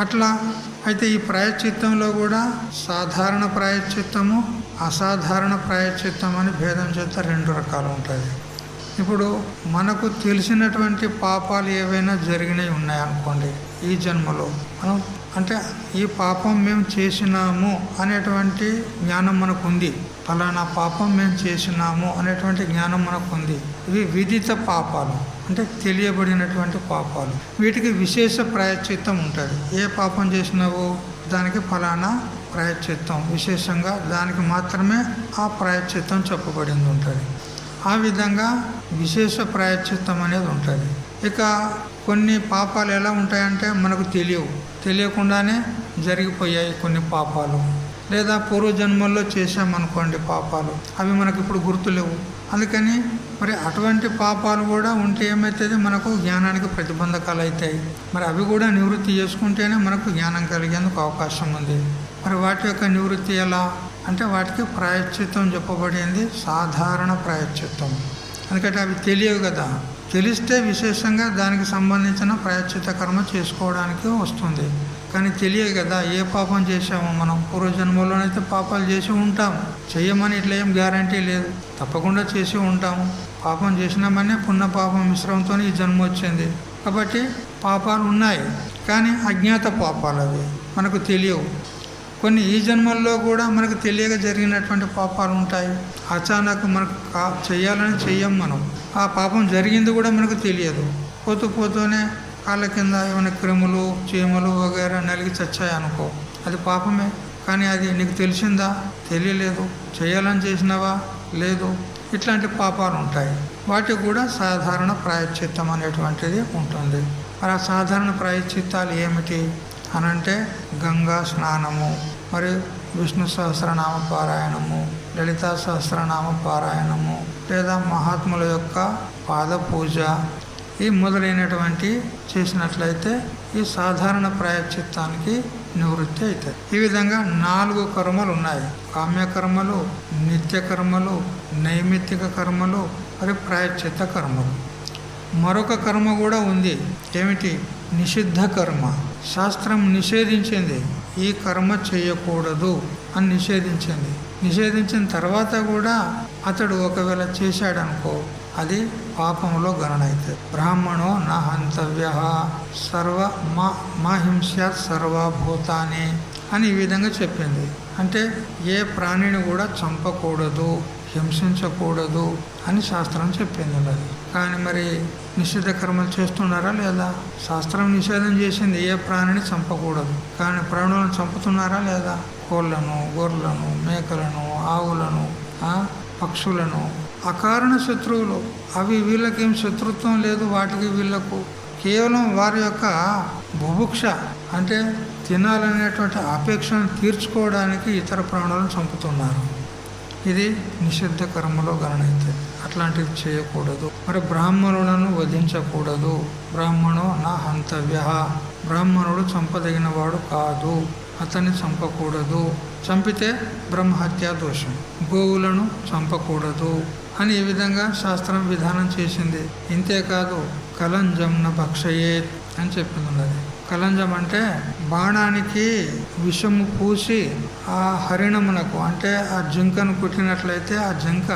అట్లా అయితే ఈ ప్రాయశ్చిత్తంలో కూడా సాధారణ ప్రాయశ్చిత్తము, అసాధారణ ప్రాయశ్చిత్తం అని భేదం చేస్తే 2 రకాలు ఉంటాయి. ఇప్పుడు మనకు తెలిసినటువంటి పాపాలు ఏవైనా జరిగినవి ఉన్నాయనుకోండి ఈ జన్మలో, మనం అంటే ఈ పాపం మేము చేసినాము అనేటువంటి జ్ఞానం మనకు ఉంది, ఫలానా పాపం మేము చేసినాము అనేటువంటి జ్ఞానం మనకు ఉంది. ఇవి విదిత పాపాలు, అంటే తెలియబడినటువంటి పాపాలు. వీటికి విశేష ప్రాయశ్చిత్తం ఉంటుంది. ఏ పాపం చేసినావో దానికి ఫలానా ప్రాయశ్చిత్తం, విశేషంగా దానికి మాత్రమే ఆ ప్రాయశ్చిత్తం చెప్పబడింది ఉంటుంది. ఆ విధంగా విశేష ప్రాయశ్చిత్తం అనేది ఉంటుంది. ఇక కొన్ని పాపాలు ఎలా ఉంటాయంటే మనకు తెలియకుండానే జరిగిపోయాయి కొన్ని పాపాలు, లేదా పూర్వజన్మల్లో చేసామనుకోండి పాపాలు, అవి మనకు ఇప్పుడు గుర్తులేవు. అందుకని మరి అటువంటి పాపాలు కూడా ఉంటే ఏమవుతుంది, మనకు జ్ఞానానికి ప్రతిబంధకాలు అవుతాయి. మరి అవి కూడా నివృత్తి చేసుకుంటేనే మనకు జ్ఞానం కలిగేందుకు అవకాశం ఉంది. మరి వాటి యొక్క నివృత్తి ఎలా అంటే వాటికి ప్రాయశ్చిత్తం చెప్పబడింది సాధారణ ప్రాయశ్చిత్తం. ఎందుకంటే అవి తెలియవు కదా, తెలిస్తే విశేషంగా దానికి సంబంధించిన ప్రాయశ్చిత్త కర్మ చేసుకోవడానికి వస్తుంది. కానీ తెలియదు కదా, ఏ పాపం చేసామో మనం. పూర్వజన్మలోనైతే పాపాలు చేసి ఉంటాం, చెయ్యమని ఇట్లా ఏం గ్యారంటీ లేదు, తప్పకుండా చేసి ఉంటాము. పాపం చేసినామనే పుణ్య పాపం మిశ్రమంతో ఈ జన్మ వచ్చింది. కాబట్టి పాపాలు ఉన్నాయి, కానీ అజ్ఞాత పాపాలు అవి మనకు తెలియవు. కొన్ని ఈ జన్మల్లో కూడా మనకు తెలియక జరిగినటువంటి పాపాలు ఉంటాయి. అచానక్ మనకు చెయ్యాలని చెయ్యం మనం. ఆ పాపం జరిగింది కూడా మనకు తెలియదు. పోతూనే కాళ్ళ కింద ఏమైనా క్రిములు చీమలు వగైరా నలిగి చచ్చాయి అనుకో, అది పాపమే. కానీ అది నీకు తెలిసిందా? తెలియలేదు. చేయాలని చేసినావా? లేదు. ఇట్లాంటి పాపాలు ఉంటాయి. వాటికి కూడా సాధారణ ప్రాయశ్చిత్తం అనేటువంటిది ఉంటుంది. మరి ఆ సాధారణ ప్రాయశ్చిత్తాలు ఏమిటి అనంటే గంగా స్నానము, మరియు విష్ణు సహస్రనామ పారాయణము, లలితా సహస్రనామ పారాయణము, లేదా మహాత్ముల యొక్క పాద పూజ, ఈ మొదలైనటువంటి చేసినట్లయితే ఈ సాధారణ ప్రాయశ్చిత్తానికి నివృత్తి అవుతుంది. ఈ విధంగా 4 కర్మలు ఉన్నాయి. కామ్యకర్మలు, నిత్య కర్మలు, నైమిత్తిక కర్మలు, మరియు ప్రాయశ్చిత్త కర్మలు. మరొక కర్మ కూడా ఉంది. ఏమిటి? నిషిద్ధ కర్మ. శాస్త్రం నిషేధించింది, ఈ కర్మ చేయకూడదు అని నిషేధించింది. నిషేధించిన తర్వాత కూడా అతడు ఒకవేళ చేశాడనుకో, అది పాపంలో గణన అవుతుంది. బ్రాహ్మణో నా హంతవ్య సర్వ మా హింస్యాత్ సర్వభూతాని అని ఈ విధంగా చెప్పింది. అంటే ఏ ప్రాణిని కూడా చంపకూడదు, హింసించకూడదు అని శాస్త్రం చెప్పింది. అది కానీ మరి నిషిద్ధ కర్మలు చేస్తున్నారా లేదా? శాస్త్రం నిషేధం చేసింది ఏ ప్రాణిని చంపకూడదు, కానీ ప్రాణులను చంపుతున్నారా లేదా? కోళ్ళను, గొర్రెలను, మేకలను, ఆవులను, పక్షులను. అకారణ శత్రువులు. అవి వీళ్ళకేం శత్రుత్వం లేదు, వాటికి వీళ్ళకు కేవలం వారి యొక్క బుభుక్ష అంటే తినాలనేటువంటి అపేక్షను తీర్చుకోవడానికి ఇతర ప్రాణులను చంపుతున్నారు. ఇది నిషిద్ధ కర్మలో గణనైతే. అట్లాంటివి చేయకూడదు. మరి బ్రాహ్మణులను వధించకూడదు. బ్రాహ్మణో నా హంతవ్య, బ్రాహ్మణుడు చంపదగిన వాడు కాదు, అతన్ని చంపకూడదు. చంపితే బ్రహ్మహత్యా దోషం. గోవులను చంపకూడదు అని ఈ విధంగా శాస్త్రం విధానం చేసింది. ఇంతేకాదు కలంజం న భక్షయేత్ అని చెప్పింది. కలంజం అంటే బాణానికి విషము పూసి ఆ హరిణమునకు అంటే ఆ జింకను కుట్టినట్లయితే ఆ జింక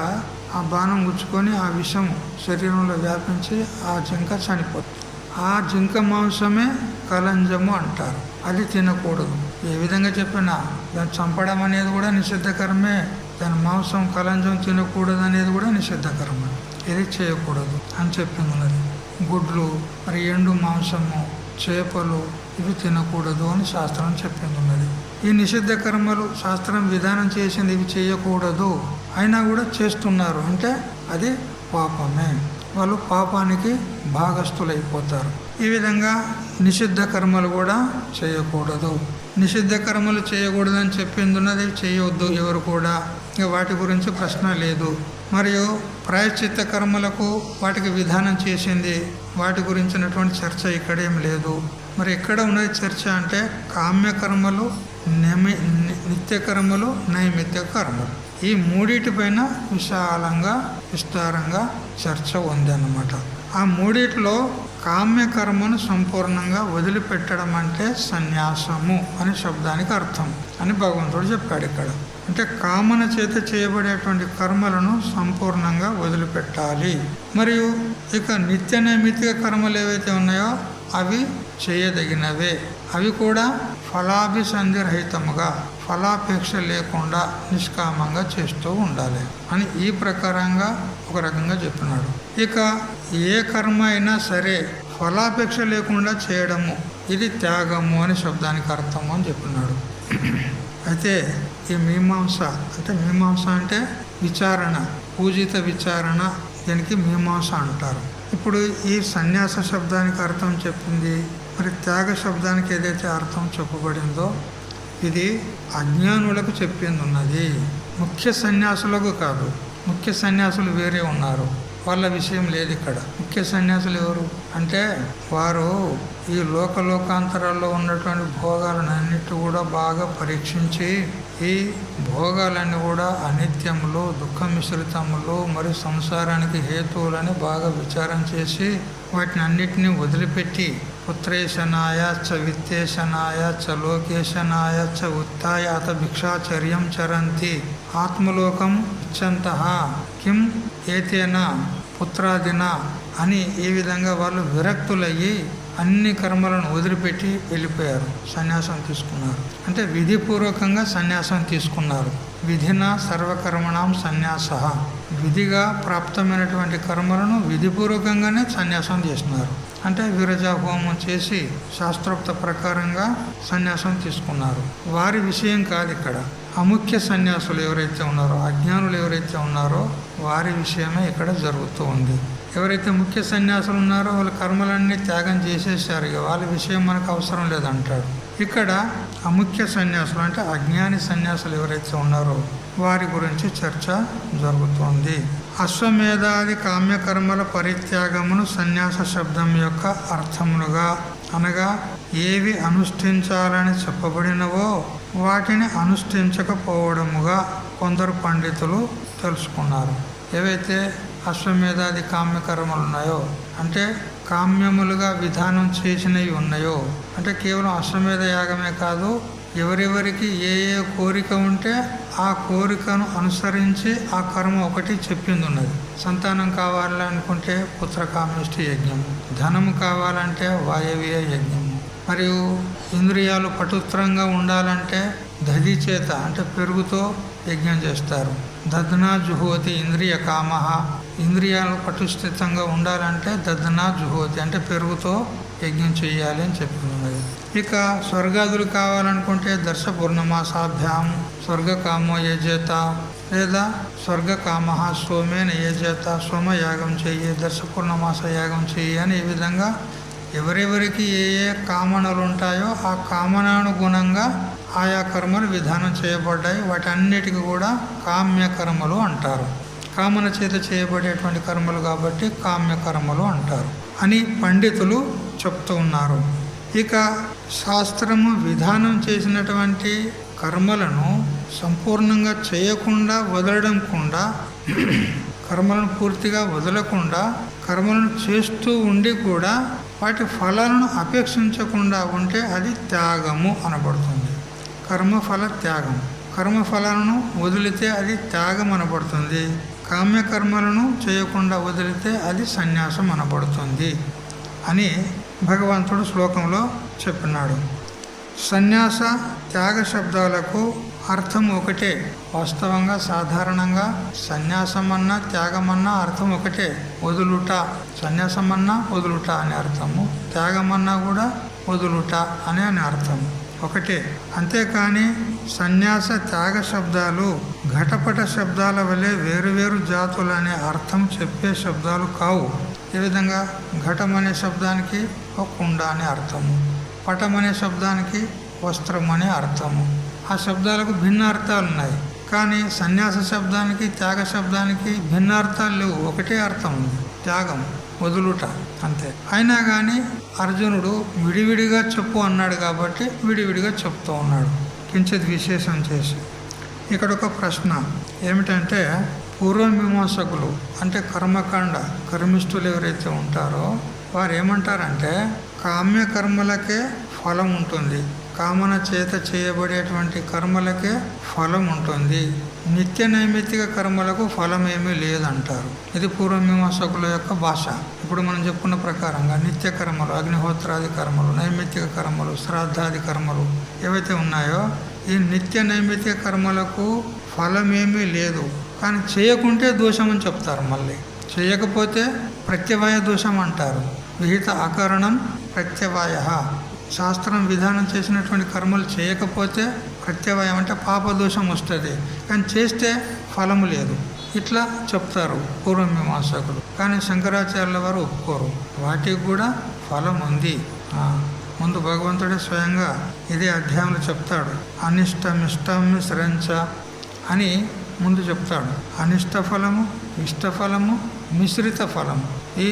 ఆ బాణం గుచ్చుకొని ఆ విషము శరీరంలో వ్యాపించి ఆ జింక చనిపోతుంది. ఆ జింక మాంసమే కలంజము అంటారు. అది తినకూడదు. ఏ విధంగా చెప్పినా దాన్ని చంపడం అనేది కూడా నిషిద్ధకరమే. దాని మాంసం కలంజం తినకూడదు అనేది కూడా నిషిద్ధకరమే. ఇది చేయకూడదు అని చెప్పింది. గుడ్లు, మరి ఎండు మాంసము, చేపలు ఇవి తినకూడదు అని శాస్త్రం చెప్పింది. ఈ నిషిద్ధ కర్మలు శాస్త్రం విధానం చేసింది, ఇవి చేయకూడదు అయినా కూడా చేస్తున్నారు అంటే అది పాపమే. వాళ్ళు పాపానికి భాగస్థులైపోతారు. ఈ విధంగా నిషిద్ధ కర్మలు కూడా చేయకూడదు. నిషిద్ధ కర్మలు చేయకూడదు అని చెప్పింది, చేయవద్దు ఎవరు కూడా. ఇక వాటి గురించి ప్రశ్న లేదు. మరియు ప్రాయశ్చిత్త కర్మలకు వాటికి విధానం చేసింది, వాటి గురించినటువంటి చర్చ ఇక్కడేం లేదు. మరి ఎక్కడ ఉన్నది చర్చ అంటే కామ్య కర్మలు, నిత్య కర్మలు, నైమిత్య కర్మలు. ఈ మూడిటిపైన విశాలంగా విస్తారంగా చర్చ ఉంది అన్నమాట. ఆ మూడిట్లో కామ్య కర్మను సంపూర్ణంగా వదిలిపెట్టడం అంటే సన్యాసము అనే శబ్దానికి అర్థం అని భగవంతుడు చెప్పాడు ఇక్కడ. అంటే కామన చేత చేయబడేటువంటి కర్మలను సంపూర్ణంగా వదిలిపెట్టాలి. మరియు ఇక నిత్య నైమిత్తిక కర్మలు ఏవైతే ఉన్నాయో అవి చేయదగినవే. అవి కూడా ఫలాభిసంధిరహితముగా, ఫలాపేక్ష లేకుండా నిష్కామంగా చేస్తూ ఉండాలి అని ఈ ప్రకారంగా ఒక రకంగా చెప్పినాడు. ఇక ఏ కర్మ అయినా సరే ఫలాపేక్ష లేకుండా చేయడము ఇది త్యాగము అని శబ్దానికి అర్థము అని చెప్పినాడు. అయితే ఈ మీమాంస అంటే విచారణ, పూజిత విచారణ, దీనికి మీమాంస అంటారు. ఇప్పుడు ఈ సన్యాస శబ్దానికి అర్థం చెప్పింది. మరి త్యాగ శబ్దానికి ఏదైతే అర్థం చెప్పబడిందో ఇది అజ్ఞానులకు చెప్పింది ఉన్నది, ముఖ్య సన్యాసులకు కాదు. ముఖ్య సన్యాసులు వేరే ఉన్నారు, వాళ్ళ విషయం లేదు ఇక్కడ. ముఖ్య సన్యాసులు ఎవరు అంటే వారు ఈ లోకాంతరాల్లో ఉన్నటువంటి భోగాలన్నిటి కూడా బాగా పరీక్షించి ఈ భోగాలన్నీ కూడా అనిత్యములు, దుఃఖ మిశ్రితములు, మరి సంసారానికి హేతువులని బాగా విచారం చేసి వాటిని అన్నిటినీ వదిలిపెట్టి పుత్రేశనాయ చ విత్తేశనాయ చ లోకేశనాయ చ ఉత్థాయ అత భిక్షాచర్యం చరంతి ఆత్మలోకం ఇచ్చంతః కిం ఏతేన పుత్రాదిన అని ఈ విధంగా వాళ్ళు విరక్తులయ్యి అన్ని కర్మలను వదిలిపెట్టి వెళ్ళిపోయారు, సన్యాసం తీసుకున్నారు. అంటే విధిపూర్వకంగా సన్యాసం తీసుకున్నారు. విధిన సర్వకర్మణం సన్యాస, విధిగా ప్రాప్తమైనటువంటి కర్మలను విధిపూర్వకంగానే సన్యాసం చేసినారు. అంటే విరజా హోమం చేసి శాస్త్రోక్త ప్రకారంగా సన్యాసం తీసుకున్నారు. వారి విషయం కాదు ఇక్కడ. అముఖ్య సన్యాసులు ఎవరైతే ఉన్నారో, అజ్ఞానులు ఎవరైతే ఉన్నారో వారి విషయమే ఇక్కడ జరుగుతూ ఉంది. ఎవరైతే ముఖ్య సన్యాసులు ఉన్నారో వాళ్ళ కర్మలన్నీ త్యాగం చేసేసారు, ఇక వాళ్ళ విషయం మనకు అవసరం లేదంటాడు. ఇక్కడ అముఖ్య సన్యాసులు అంటే అజ్ఞాని సన్యాసులు ఎవరైతే ఉన్నారో వారి గురించి చర్చ జరుగుతోంది. అశ్వమేధాది కామ్యకర్మల పరిత్యాగమును సన్యాస శబ్దం యొక్క అర్థములుగా అనగా ఏవి అనుష్ఠించాలని చెప్పబడినవో వాటిని అనుష్ఠించకపోవడముగా కొందరు పండితులు తెలుసుకున్నారు. ఏవైతే అశ్వమేధాది కామ్యకర్మలు ఉన్నాయో అంటే కామ్యములుగా విధానం చేసినవి ఉన్నాయో, అంటే కేవలం అశ్వమేధ యాగమే కాదు, ఎవరెవరికి ఏ ఏ కోరిక ఉంటే ఆ కోరికను అనుసరించి ఆ కర్మ ఒకటి చెప్పింది ఉన్నది. సంతానం కావాలనుకుంటే పుత్రకామేష్టి యజ్ఞము, ధనము కావాలంటే వాయవ్య యజ్ఞము, మరియు ఇంద్రియాలు పటుత్రంగా ఉండాలంటే దధి చేత అంటే పెరుగుతో యజ్ఞం చేస్తారు. దద్నా జుహోతి ఇంద్రియ కామహ, ఇంద్రియాలు పటుస్థితంగా ఉండాలంటే దద్నా జుహోతి అంటే పెరుగుతో యజ్ఞం చేయాలి అని చెప్పుకున్నది. ఇక స్వర్గాదులు కావాలనుకుంటే దర్శ పూర్ణమాసాభ్యాం స్వర్గకామో యజేత, లేదా స్వర్గకామ సోమేన యజేత, సోమయాగం చెయ్యి, దర్శ పూర్ణమాస యాగం చెయ్యి అని ఈ విధంగా ఎవరెవరికి ఏ ఏ కామనలు ఉంటాయో ఆ కామనానుగుణంగా ఆయా కర్మలు విధానం చేయబడ్డాయి. వాటన్నిటికీ కూడా కామ్య కర్మలు అంటారు. కామన చేత చేయబడేటువంటి కర్మలు కాబట్టి కామ్య కర్మలు అంటారు అని పండితులు చెప్తూ ఉన్నారు. ఇక శాస్త్రము విధానం చేసినటువంటి కర్మలను సంపూర్ణంగా చేయకుండా వదలడంకుండా, కర్మలను పూర్తిగా వదలకుండా కర్మలను చేస్తూ ఉండి కూడా వాటి ఫలాలను అపేక్షించకుండా ఉంటే అది త్యాగము అనబడుతుంది. కర్మఫల త్యాగం. కర్మఫలాలను వదిలితే అది త్యాగం అనబడుతుంది. కామ్యకర్మలను చేయకుండా వదిలితే అది సన్యాసం అనబడుతుంది అని భగవంతుడు శ్లోకంలో చెప్పినాడు. సన్యాస త్యాగ శబ్దాలకు అర్థం ఒకటే. వాస్తవంగా సాధారణంగా సన్యాసమన్నా త్యాగమన్నా అర్థం ఒకటే. వదులుట, సన్యాసమన్నా వదులుట అనే అర్థము, త్యాగమన్నా కూడా వదులుట అనే అర్థం ఒకటే. అంతేకాని సన్యాస త్యాగ శబ్దాలు ఘటపట శబ్దాల వలె వేరువేరు జాతులు అనే అర్థం చెప్పే శబ్దాలు కావు. ఈ విధంగా ఘటం అనే శబ్దానికి ఒక కుండ అనే అర్థము, పటం అనే శబ్దానికి వస్త్రం అనే అర్థము. ఆ శబ్దాలకు భిన్న అర్థాలు ఉన్నాయి. కానీ సన్యాస శబ్దానికి త్యాగ శబ్దానికి భిన్న అర్థాలు లేవు. ఒకటే అర్థం ఉంది, త్యాగం, వదులుట, అంతే. అయినా కానీ అర్జునుడు విడివిడిగా చెప్పు అన్నాడు కాబట్టి విడివిడిగా చెప్తూ ఉన్నాడు కించిత్ విశేషం చేసి. ఇక్కడ ఒక ప్రశ్న ఏమిటంటే, పూర్వమీమాంసకులు అంటే కర్మకాండ కర్మిష్ఠులు ఎవరైతే ఉంటారో వారు ఏమంటారంటే కామ్య కర్మలకే ఫలం ఉంటుంది, కామన చేత చేయబడేటువంటి కర్మలకే ఫలం ఉంటుంది, నిత్య నైమిత్తిక కర్మలకు ఫలం ఏమీ లేదంటారు. ఇది పూర్వమీమాంసకుల యొక్క భాష. ఇప్పుడు మనం చెప్పుకున్న ప్రకారంగా నిత్య కర్మలు, అగ్నిహోత్రాది కర్మలు, నైమిత్తిక కర్మలు, శ్రాద్ధాది కర్మలు ఏవైతే ఉన్నాయో ఈ నిత్య నైమిత్తిక కర్మలకు ఫలమేమీ లేదు. కానీ చేయకుంటే దోషం అని చెప్తారు. మళ్ళీ చేయకపోతే ప్రత్యవాయ దోషం అంటారు. విహిత అకరణం ప్రత్యవాయ. శాస్త్రం విధానం చేసినటువంటి కర్మలు చేయకపోతే ప్రత్యవాయం అంటే పాపదోషం వస్తుంది, కానీ చేస్తే ఫలము లేదు. ఇట్లా చెప్తారు పూర్వమీమాంసకులు. కానీ శంకరాచార్యుల వారు ఒప్పుకోరు, వాటికి కూడా ఫలం ఉంది. ముందు భగవంతుడే స్వయంగా ఇదే అధ్యాయంలో చెప్తాడు. అనిష్టమిష్టం మిశ్రంచ అని ముందు చెప్తాడు. అనిష్ట ఫలము, ఇష్ట ఫలము, మిశ్రిత ఫలం ఈ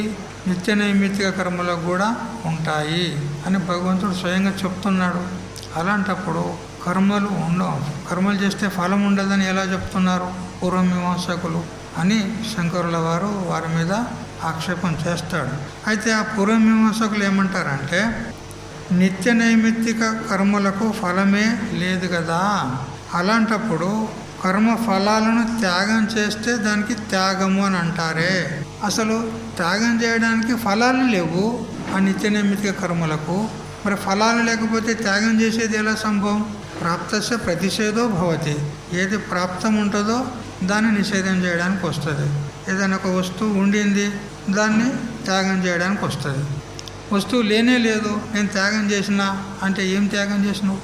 నిత్య నైమిత్తిక కర్మలకు కూడా ఉంటాయి అని భగవంతుడు స్వయంగా చెప్తున్నాడు. అలాంటప్పుడు కర్మలు ఉండవు, కర్మలు చేస్తే ఫలం ఉండదని ఎలా చెప్తున్నారు పూర్వమీమాంసకులు అని శంకరుల వారు వారి మీద ఆక్షేపం చేస్తాడు. అయితే ఆ పూర్వమీమాంసకులు ఏమంటారంటే నిత్య నైమిత్తిక కర్మలకు ఫలమే లేదు కదా, అలాంటప్పుడు కర్మ ఫలాలను త్యాగం చేస్తే దానికి త్యాగము అని అంటారే. అసలు త్యాగం చేయడానికి ఫలాలు లేవు ఆ నిత్య నైమిత్తిక కర్మలకు, మరి ఫలాలు లేకపోతే త్యాగం చేసేది ఎలా సంభవం? ప్రాప్తస్య ప్రతిషేధో భవతి, ఏది ప్రాప్తం ఉంటుందో దాన్ని నిషేధం చేయడానికి వస్తుంది. ఏదైనా ఒక వస్తువు ఉండింది దాన్ని త్యాగం చేయడానికి వస్తుంది. వస్తువు లేనే లేదు నేను త్యాగం చేసినా అంటే ఏం త్యాగం చేసినావు?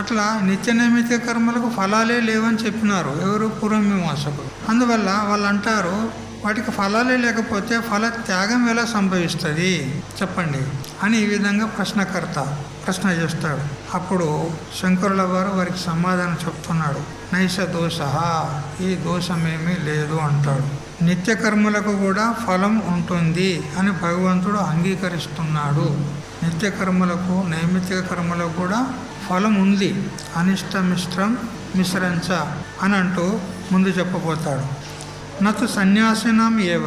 అట్లా నిత్య నైమిత్తిక కర్మలకు ఫలాలే లేవని చెప్పినారు ఎవరు? పూర్వమీమాంసకులు. అందువల్ల వాళ్ళు అంటారు వాటికి ఫలాలే లేకపోతే ఫల త్యాగం ఎలా సంభవిస్తుంది చెప్పండి అని ఈ విధంగా ప్రశ్నకర్త ప్రశ్న చేస్తాడు. అప్పుడు శంకరుల వారు వారికి సమాధానం చెప్తున్నాడు. నైష దోష, ఈ దోషమేమీ లేదు అంటాడు. నిత్య కర్మలకు కూడా ఫలం ఉంటుంది అని భగవంతుడు అంగీకరిస్తున్నాడు. నిత్య కర్మలకు నైమిత్తిక కర్మలకు కూడా ఫలం ఉంది. అనిష్టమిష్టం మిశ్రంచ అని అంటూ ముందు చెప్పబోతాడు. నతు సన్యాసినం ఏవ,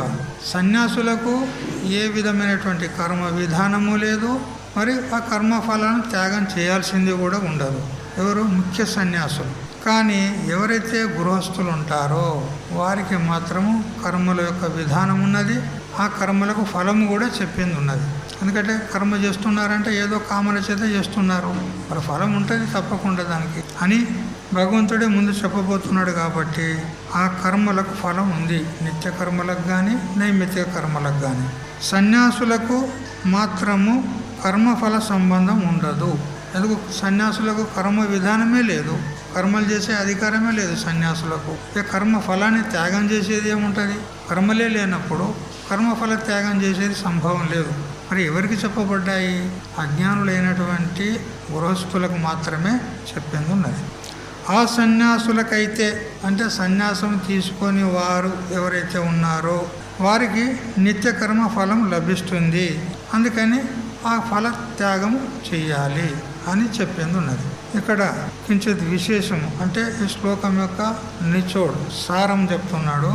సన్యాసులకు ఏ విధమైనటువంటి కర్మ విధానము లేదు, మరి ఆ కర్మ ఫలాన్ని త్యాగం చేయాల్సింది కూడా ఉండదు. ఎవరు? ముఖ్య సన్యాసులు. కానీ ఎవరైతే గృహస్థులు ఉంటారో వారికి మాత్రము కర్మల యొక్క విధానం ఉన్నది, ఆ కర్మలకు ఫలము కూడా చెప్పింది ఉన్నది. ఎందుకంటే కర్మ చేస్తున్నారంటే ఏదో కామన చేత చేస్తున్నారు, మరి ఫలం ఉంటుంది తప్పకుండా దానికి అని భగవంతుడే ముందు చెప్పబోతున్నాడు. కాబట్టి ఆ కర్మలకు ఫలం ఉంది, నిత్య కర్మలకు కానీ నైమిత్తిక కర్మలకు కానీ. సన్యాసులకు మాత్రము కర్మఫల సంబంధం ఉండదు. ఎందుకు? సన్యాసులకు కర్మ విధానమే లేదు, కర్మలు చేసే అధికారమే లేదు సన్యాసులకు. ఇక కర్మ ఫలాన్ని త్యాగం చేసేది ఏముంటుంది? కర్మలే లేనప్పుడు కర్మఫల త్యాగం చేసేది సంభవం లేదు. మరి ఎవరికి చెప్పబడ్డాయి? అజ్ఞానులైనటువంటి గృహస్థులకు మాత్రమే చెప్పింది ఉన్నది. ఆ సన్యాసులకైతే అంటే సన్యాసం తీసుకొని వారు ఎవరైతే ఉన్నారో వారికి నిత్యకర్మ ఫలం లభిస్తుంది, అందుకని ఆ ఫల త్యాగం చెయ్యాలి అని చెప్పింది ఉన్నది. ఇక్కడ కించిత్ విశేషము అంటే ఈ శ్లోకం యొక్క నిచోడ్ సారం చెప్తున్నాడు.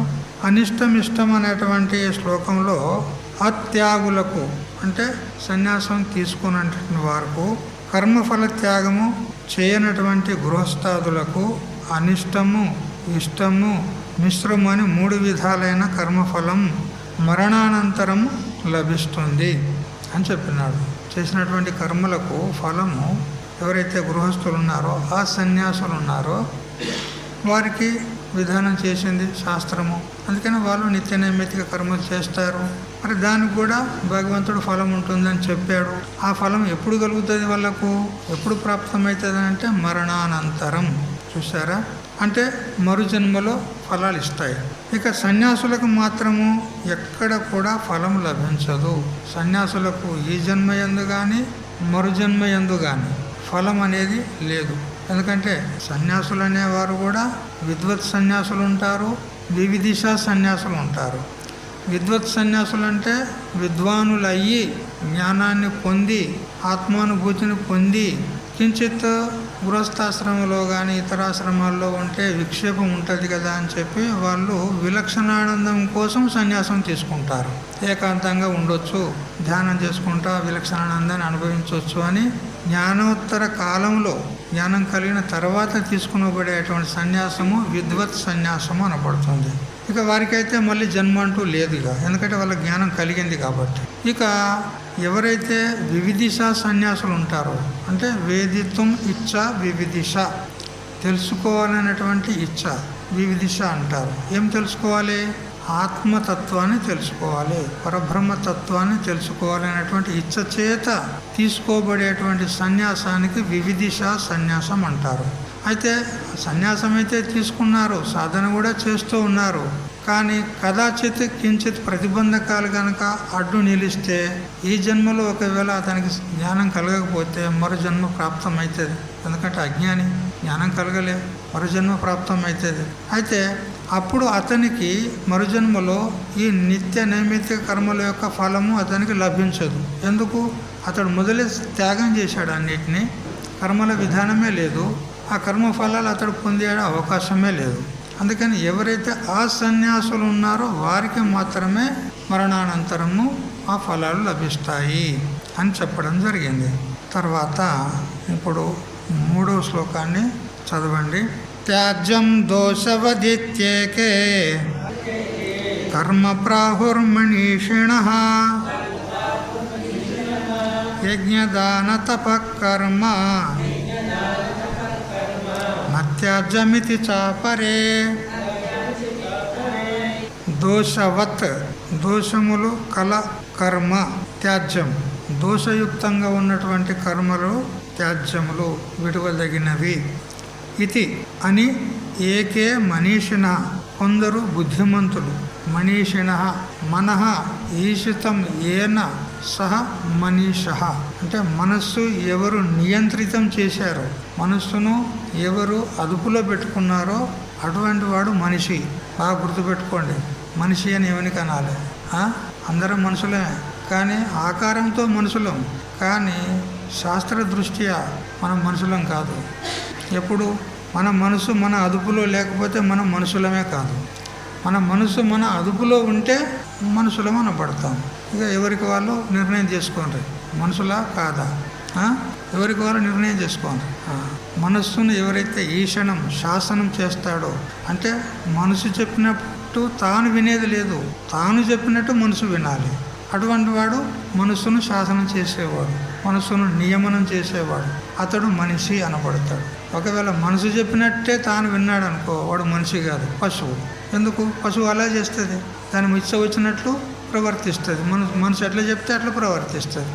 అనిష్టం ఇష్టం అనేటువంటి శ్లోకంలో అత్యాగులకు అంటే సన్యాసం తీసుకున్నటువంటి వారికి, కర్మఫల త్యాగము చేయనటువంటి గృహస్థాదులకు అనిష్టము ఇష్టము మిశ్రము అని 3 విధాలైన కర్మఫలం మరణానంతరం లభిస్తుంది అని చెప్పినాడు. చేసినటువంటి కర్మలకు ఫలము ఎవరైతే గృహస్థులు ఉన్నారో ఆ సన్యాసులు ఉన్నారో వారికి విధానం చేసింది శాస్త్రము, అందుకని వాళ్ళు నిత్య నైమిత్తిక కర్మలు చేస్తారు. మరి దానికి కూడా భగవంతుడు ఫలం ఉంటుందని చెప్పాడు. ఆ ఫలం ఎప్పుడు కలుగుతుంది వాళ్ళకు, ఎప్పుడు ప్రాప్తమవుతుంది అంటే మరణానంతరం. చూసారా? అంటే మరు జన్మలో ఫలాలు ఇస్తాయి. ఇక సన్యాసులకు మాత్రము ఎక్కడ కూడా ఫలం లభించదు. సన్యాసులకు ఈ జన్మ యందు కానీ మరు జన్మ యందు కానీ ఫలం అనేది లేదు. ఎందుకంటే సన్యాసులు అనేవారు కూడా విద్వత్ సన్యాసులు ఉంటారు, వివిధిష సన్యాసులు ఉంటారు. విద్వత్ సన్యాసులు అంటే విద్వానులు అయ్యి జ్ఞానాన్ని పొంది ఆత్మానుభూతిని పొంది కించిత్ గృహస్థాశ్రమంలో కానీ ఇతరాశ్రమాల్లో ఉంటే విక్షేపం ఉంటుంది కదా అని చెప్పి వాళ్ళు విలక్షణానందం కోసం సన్యాసం తీసుకుంటారు. ఏకాంతంగా ఉండొచ్చు, ధ్యానం చేసుకుంటా విలక్షణానందాన్ని అనుభవించవచ్చు అని జ్ఞానోత్తర కాలంలో జ్ఞానం కలిగిన తర్వాత తీసుకునబడేటువంటి సన్యాసము విద్వత్ సన్యాసము అనబడుతుంది. ఇక వారికైతే మళ్ళీ జన్మ అంటూ లేదు ఇక, ఎందుకంటే వాళ్ళ జ్ఞానం కలిగింది కాబట్టి. ఇక ఎవరైతే వివిధిష సన్యాసులు ఉంటారో అంటే వేదిత్వం ఇచ్చ వివిధిష, తెలుసుకోవాలనేటువంటి ఇచ్చ వివిధిష అంటారు. ఏం తెలుసుకోవాలి? ఆత్మతత్వాన్ని తెలుసుకోవాలి, పరబ్రహ్మతత్వాన్ని తెలుసుకోవాలి అనేటువంటి ఇచ్చ చేత తీసుకోబడేటువంటి సన్యాసానికి వివిధిష సన్యాసం అంటారు. అయితే సన్యాసం అయితే తీసుకున్నారు, సాధన కూడా చేస్తూ ఉన్నారు. కానీ కదాచిత్ కించిత్ ప్రతిబంధకాలు కనుక అడ్డు నిలిస్తే ఈ జన్మలో ఒకవేళ అతనికి జ్ఞానం కలగకపోతే మరో జన్మ ప్రాప్తం అవుతుంది. ఎందుకంటే అజ్ఞాని, జ్ఞానం కలగలే, మరో జన్మ ప్రాప్తం అవుతుంది. అయితే అప్పుడు అతనికి మరుజన్మలో ఈ నిత్య నైమిత్తిక కర్మల యొక్క ఫలము అతనికి లభించదు. ఎందుకు? అతడు మొదలే త్యాగం చేశాడు అన్నిటినీ, కర్మల విధానమే లేదు, ఆ కర్మ ఫలాలు అతడు పొందే అవకాశమే లేదు. అందుకని ఎవరైతే ఆ సన్యాసులు ఉన్నారో వారికి మాత్రమే మరణానంతరము ఆ ఫలాలు లభిస్తాయి అని చెప్పడం జరిగింది. తర్వాత ఇప్పుడు 3వ శ్లోకాన్ని చదవండి. త్యాజ్యం దోషవదిత్యేకే కర్మ ప్రాహుర్మణీషిణః యజ్ఞదాన తపఃకర్మ నత్యాజ్యమితి చాపరే. దోషవత్ దోషములు కల కర్మ త్యాజ్యం, దోషయుక్తంగా ఉన్నటువంటి కర్మలు త్యాజ్యములు, విడువదగినవి. ఇది అని ఏకే మనీషిణ కొందరు బుద్ధిమంతులు, మనీషిణ మనః ఈషితం ఏన సహ మనీష అంటే మనస్సు ఎవరు నియంత్రితం చేశారో, మనస్సును ఎవరు అదుపులో పెట్టుకున్నారో అటువంటి వాడు మనిషి. బాగా గుర్తుపెట్టుకోండి, మనిషి అని ఎవరికి అనాలి? అందరం మనుషులమే, కానీ ఆకారంతో మనుషులం, కానీ శాస్త్ర దృష్ట్యా మనం మనుషులం కాదు. ఎప్పుడు మన మనసు మన అదుపులో లేకపోతే మనం మనుషులమే కాదు. మన మనసు మన అదుపులో ఉంటే మనుషులం అనబడతాం. ఇక ఎవరికి వాళ్ళు నిర్ణయం చేసుకోండి, మనుషులా కాదా? ఎవరికి వాళ్ళు నిర్ణయం చేసుకోండి. మనస్సును ఎవరైతే ఈషణం శాసనం చేస్తాడో, అంటే మనసు చెప్పినట్టు తాను వినేది లేదు, తాను చెప్పినట్టు మనసు వినాలి. అటువంటి వాడు మనస్సును శాసనం చేసేవాడు, మనస్సును నియమనం చేసేవాడు, అతడు మనిషి అనబడతాడు. ఒకవేళ మనసు చెప్పినట్టే తాను విన్నాడు అనుకో, వాడు మనిషి కాదు, పశువు. ఎందుకు? పశువు అలా చేస్తుంది, దాని ఇచ్చ వచ్చినట్లు ప్రవర్తిస్తుంది. మనసు ఎట్లా చెప్తే అట్లా ప్రవర్తిస్తుంది.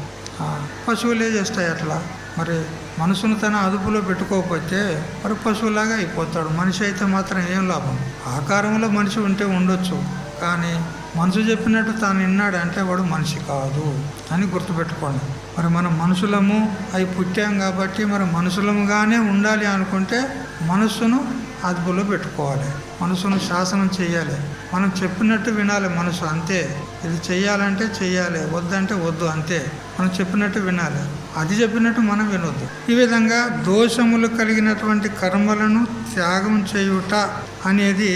పశువులే చేస్తాయి అట్లా. మరి మనసును తన అదుపులో పెట్టుకోకపోతే మరి పశువులాగా అయిపోతాడు. మనిషి అయితే మాత్రం ఏం లాభం? ఆకారంలో మనిషి ఉంటే ఉండొచ్చు, కానీ మనసు చెప్పినట్టు తాను విన్నాడు అంటే వాడు మనిషి కాదు అని గుర్తుపెట్టుకోండి. మరి మనం మనుషులము అవి పుట్టాం కాబట్టి మరి మనుషులముగానే ఉండాలి అనుకుంటే మనస్సును అదుపులో పెట్టుకోవాలి, మనసును శాసనం చేయాలి, మనం చెప్పినట్టు వినాలి మనసు, అంతే. ఇది చెయ్యాలంటే చెయ్యాలి, వద్దంటే వద్దు, అంతే. మనం చెప్పినట్టు వినాలి, అది చెప్పినట్టు మనం వినొద్దు. ఈ విధంగా దోషములు కలిగినటువంటి కర్మలను త్యాగం చేయుట అనేది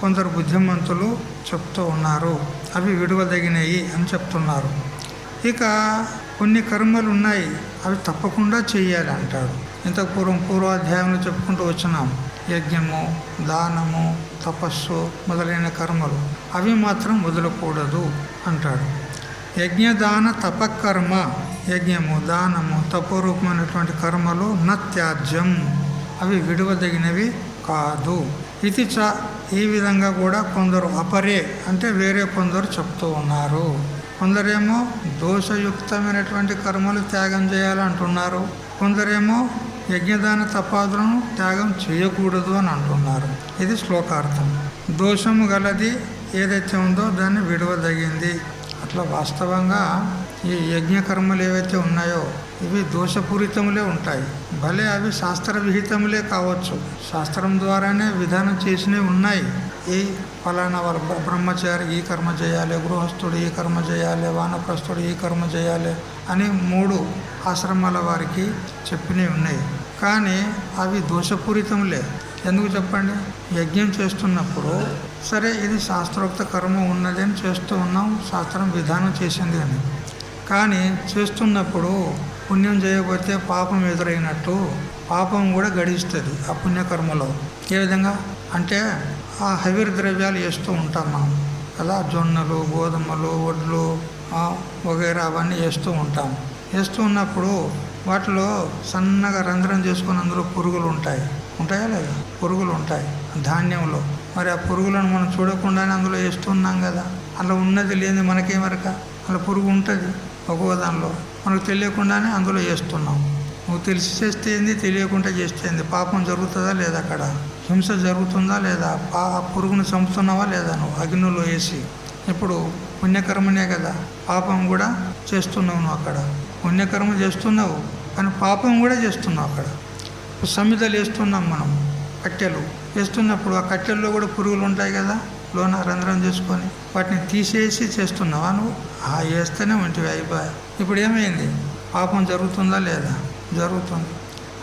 కొందరు బుద్ధిమంతులు చెప్తూ ఉన్నారు, అవి విడువదగినవి అని చెప్తున్నారు. ఇక కొన్ని కర్మలు ఉన్నాయి, అవి తప్పకుండా చెయ్యాలి అంటాడు. ఇంతకు పూర్వాధ్యాయంలో చెప్పుకుంటూ వచ్చినాం, యజ్ఞము, దానము, తపస్సు మొదలైన కర్మలు, అవి మాత్రం వదలకూడదు అంటాడు. యజ్ఞదాన తపకర్మ, యజ్ఞము, దానము, తపోరూపమైనటువంటి కర్మలు నత్యాజ్యం, అవి విడువదగినవి కాదు. ఇది ఈ విధంగా కూడా కొందరు అపరే అంటే వేరే కొందరు చెప్తూ ఉన్నారు. కొందరేమో దోషయుక్తమైనటువంటి కర్మలు త్యాగం చేయాలంటున్నారు, కొందరేమో యజ్ఞదాన తపాదులను త్యాగం చేయకూడదు అని అంటున్నారు. ఇది శ్లోకార్థం. దోషము గలది ఏదైతే ఉందో దాన్ని విడవదగింది. అట్లా వాస్తవంగా ఈ యజ్ఞకర్మలు ఏవైతే ఉన్నాయో ఇవి దోషపూరితములే ఉంటాయి. భలే అవి శాస్త్ర విహితములే కావచ్చు, శాస్త్రం ద్వారానే విధానం చేసినవి ఉన్నాయి. ఈ ఫలానా వాళ్ళ బ్రహ్మచారి ఈ కర్మ చేయాలి, గృహస్థుడు ఈ కర్మ చేయాలి, వానప్రస్థుడు ఈ కర్మ చేయాలి అని 3 ఆశ్రమాల వారికి చెప్పినవి ఉన్నాయి. కానీ అవి దోషపూరితములే. ఎందుకు చెప్పండి? యజ్ఞం చేస్తున్నప్పుడు సరే ఇది శాస్త్రోక్త కర్మ ఉన్నది అని చేస్తూ ఉన్నాం, శాస్త్రం విధానం చేసింది అని. కానీ చేస్తున్నప్పుడు పుణ్యం చేయకపోతే పాపం ఎదురైనట్టు పాపం కూడా గడిస్తుంది ఆ పుణ్యకర్మలో. ఏ విధంగా అంటే ఆ హవిర్ ద్రవ్యాలు వేస్తూ ఉంటాం మనం కదా, జొన్నలు, గోధుమలు, వడ్లు వగైరా అవన్నీ వేస్తూ ఉంటాం. వేస్తూ ఉన్నప్పుడు వాటిలో సన్నగా రంధ్రం చేసుకుని అందులో పురుగులు ఉంటాయా లేదా? పురుగులు ఉంటాయి ధాన్యంలో. మరి ఆ పురుగులను మనం చూడకుండానే అందులో వేస్తున్నాం కదా, అలా ఉన్నది లేని మనకేమరక, అలా పురుగు ఉంటుంది ఒక్కో దానిలో, మనకు తెలియకుండానే అందులో వేస్తున్నాం. నువ్వు తెలిసి చేస్తే ఏంది, తెలియకుండా చేస్తే ఏంది, పాపం జరుగుతుందా లేదా, అక్కడ హింస జరుగుతుందా లేదా, ఆ పురుగును చంపుతున్నావా లేదా నువ్వు అగ్నిలో వేసి. ఇప్పుడు పుణ్యకర్మనే కదా, పాపం కూడా చేస్తున్నావు నువ్వు అక్కడ. పుణ్యకర్మ చేస్తున్నావు కానీ పాపం కూడా చేస్తున్నావు అక్కడ. సమిధలు వేస్తున్నాం మనం, కట్టెలు వేస్తున్నప్పుడు ఆ కట్టెల్లో కూడా పురుగులు ఉంటాయి కదా, లోన రంధ్రం చేసుకొని వాటిని తీసేసి చేస్తున్నావా నువ్వు? వేస్తేనే ఉంటివి అయిపోయాయి. ఇప్పుడు ఏమైంది? పాపం జరుగుతుందా లేదా? జరుగుతుంది.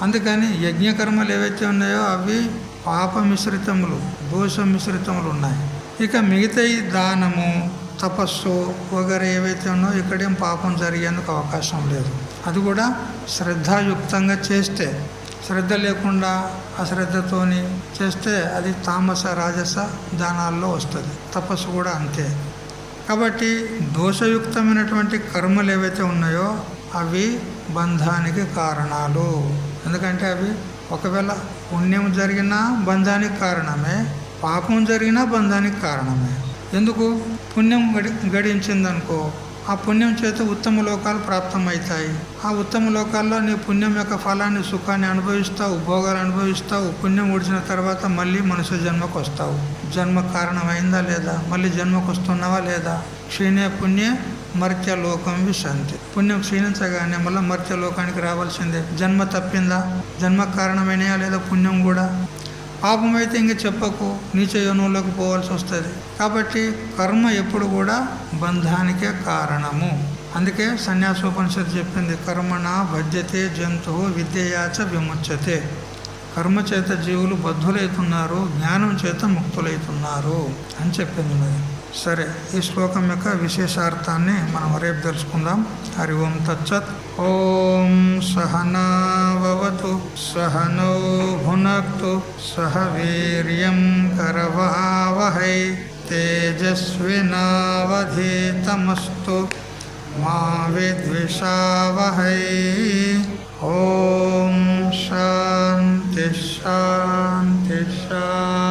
అందుకని యజ్ఞకర్మలు ఏవైతే ఉన్నాయో అవి పాప మిశ్రితములు, దోష మిశ్రితములు ఉన్నాయి. ఇక మిగతా దానము, తపస్సు వగైరా ఏవైతే ఉన్నాయో ఇక్కడేం పాపం జరిగేందుకు అవకాశం లేదు. అది కూడా శ్రద్ధాయుక్తంగా చేస్తే, శ్రద్ధ లేకుండా అశ్రద్ధతోని చేస్తే అది తామస రాజస దానాల్లో వస్తుంది. తపస్సు కూడా అంతే. కాబట్టి దోషయుక్తమైనటువంటి కర్మలు ఏవైతే ఉన్నాయో అవి బంధానికి కారణాలు. ఎందుకంటే అవి ఒకవేళ పుణ్యం జరిగినా బంధానికి కారణమే, పాపం జరిగినా బంధానికి కారణమే. ఎందుకు? పుణ్యం గడించిందనుకో, ఆ పుణ్యం చేత ఉత్తమ లోకాలు ప్రాప్తమవుతాయి. ఆ ఉత్తమ లోకాల్లో నీ పుణ్యం యొక్క ఫలాన్ని, సుఖాన్ని అనుభవిస్తావు, భోగాలు అనుభవిస్తావు. పుణ్యం ఉడిచిన తర్వాత మళ్ళీ మనుష్య జన్మకు వస్తావు. జన్మ కారణమైందా లేదా? మళ్ళీ జన్మకు వస్తున్నావా లేదా? క్షీణే పుణ్యే మర్త్యలోకం విశంతి. పుణ్యం క్షీణించగానే మళ్ళీ మర్త్యలోకానికి రావాల్సిందే. జన్మ తప్పిందా? జన్మ కారణమైనయా లేదా పుణ్యం కూడా? పాపం అయితే ఇంక చెప్పకు, నీచ యోనువులోకి పోవాల్సి వస్తుంది. కాబట్టి కర్మ ఎప్పుడు కూడా బంధానికే కారణము. అందుకే సన్యాసోపనిషత్తు చెప్పింది, కర్మణ బధ్యతే జంతువు విద్యయాచ విముచ్యతే. కర్మ చేత జీవులు బద్ధులైతున్నారు, జ్ఞానం చేత ముక్తులైతున్నారు అని చెప్పింది. మరి సరే, ఈ శ్లోకం యొక్క విశేషార్థాన్ని మనం రేపు తెలుసుకుందాం. హరి ఓం తచ్చత్. ఓం సహనావతు సహనౌ భునక్తు సహ వీర్యం కరవావహై తేజస్వినావధీతమస్తు మా విద్విషావహై. ఓం శాంతి శాంతి శాంతి.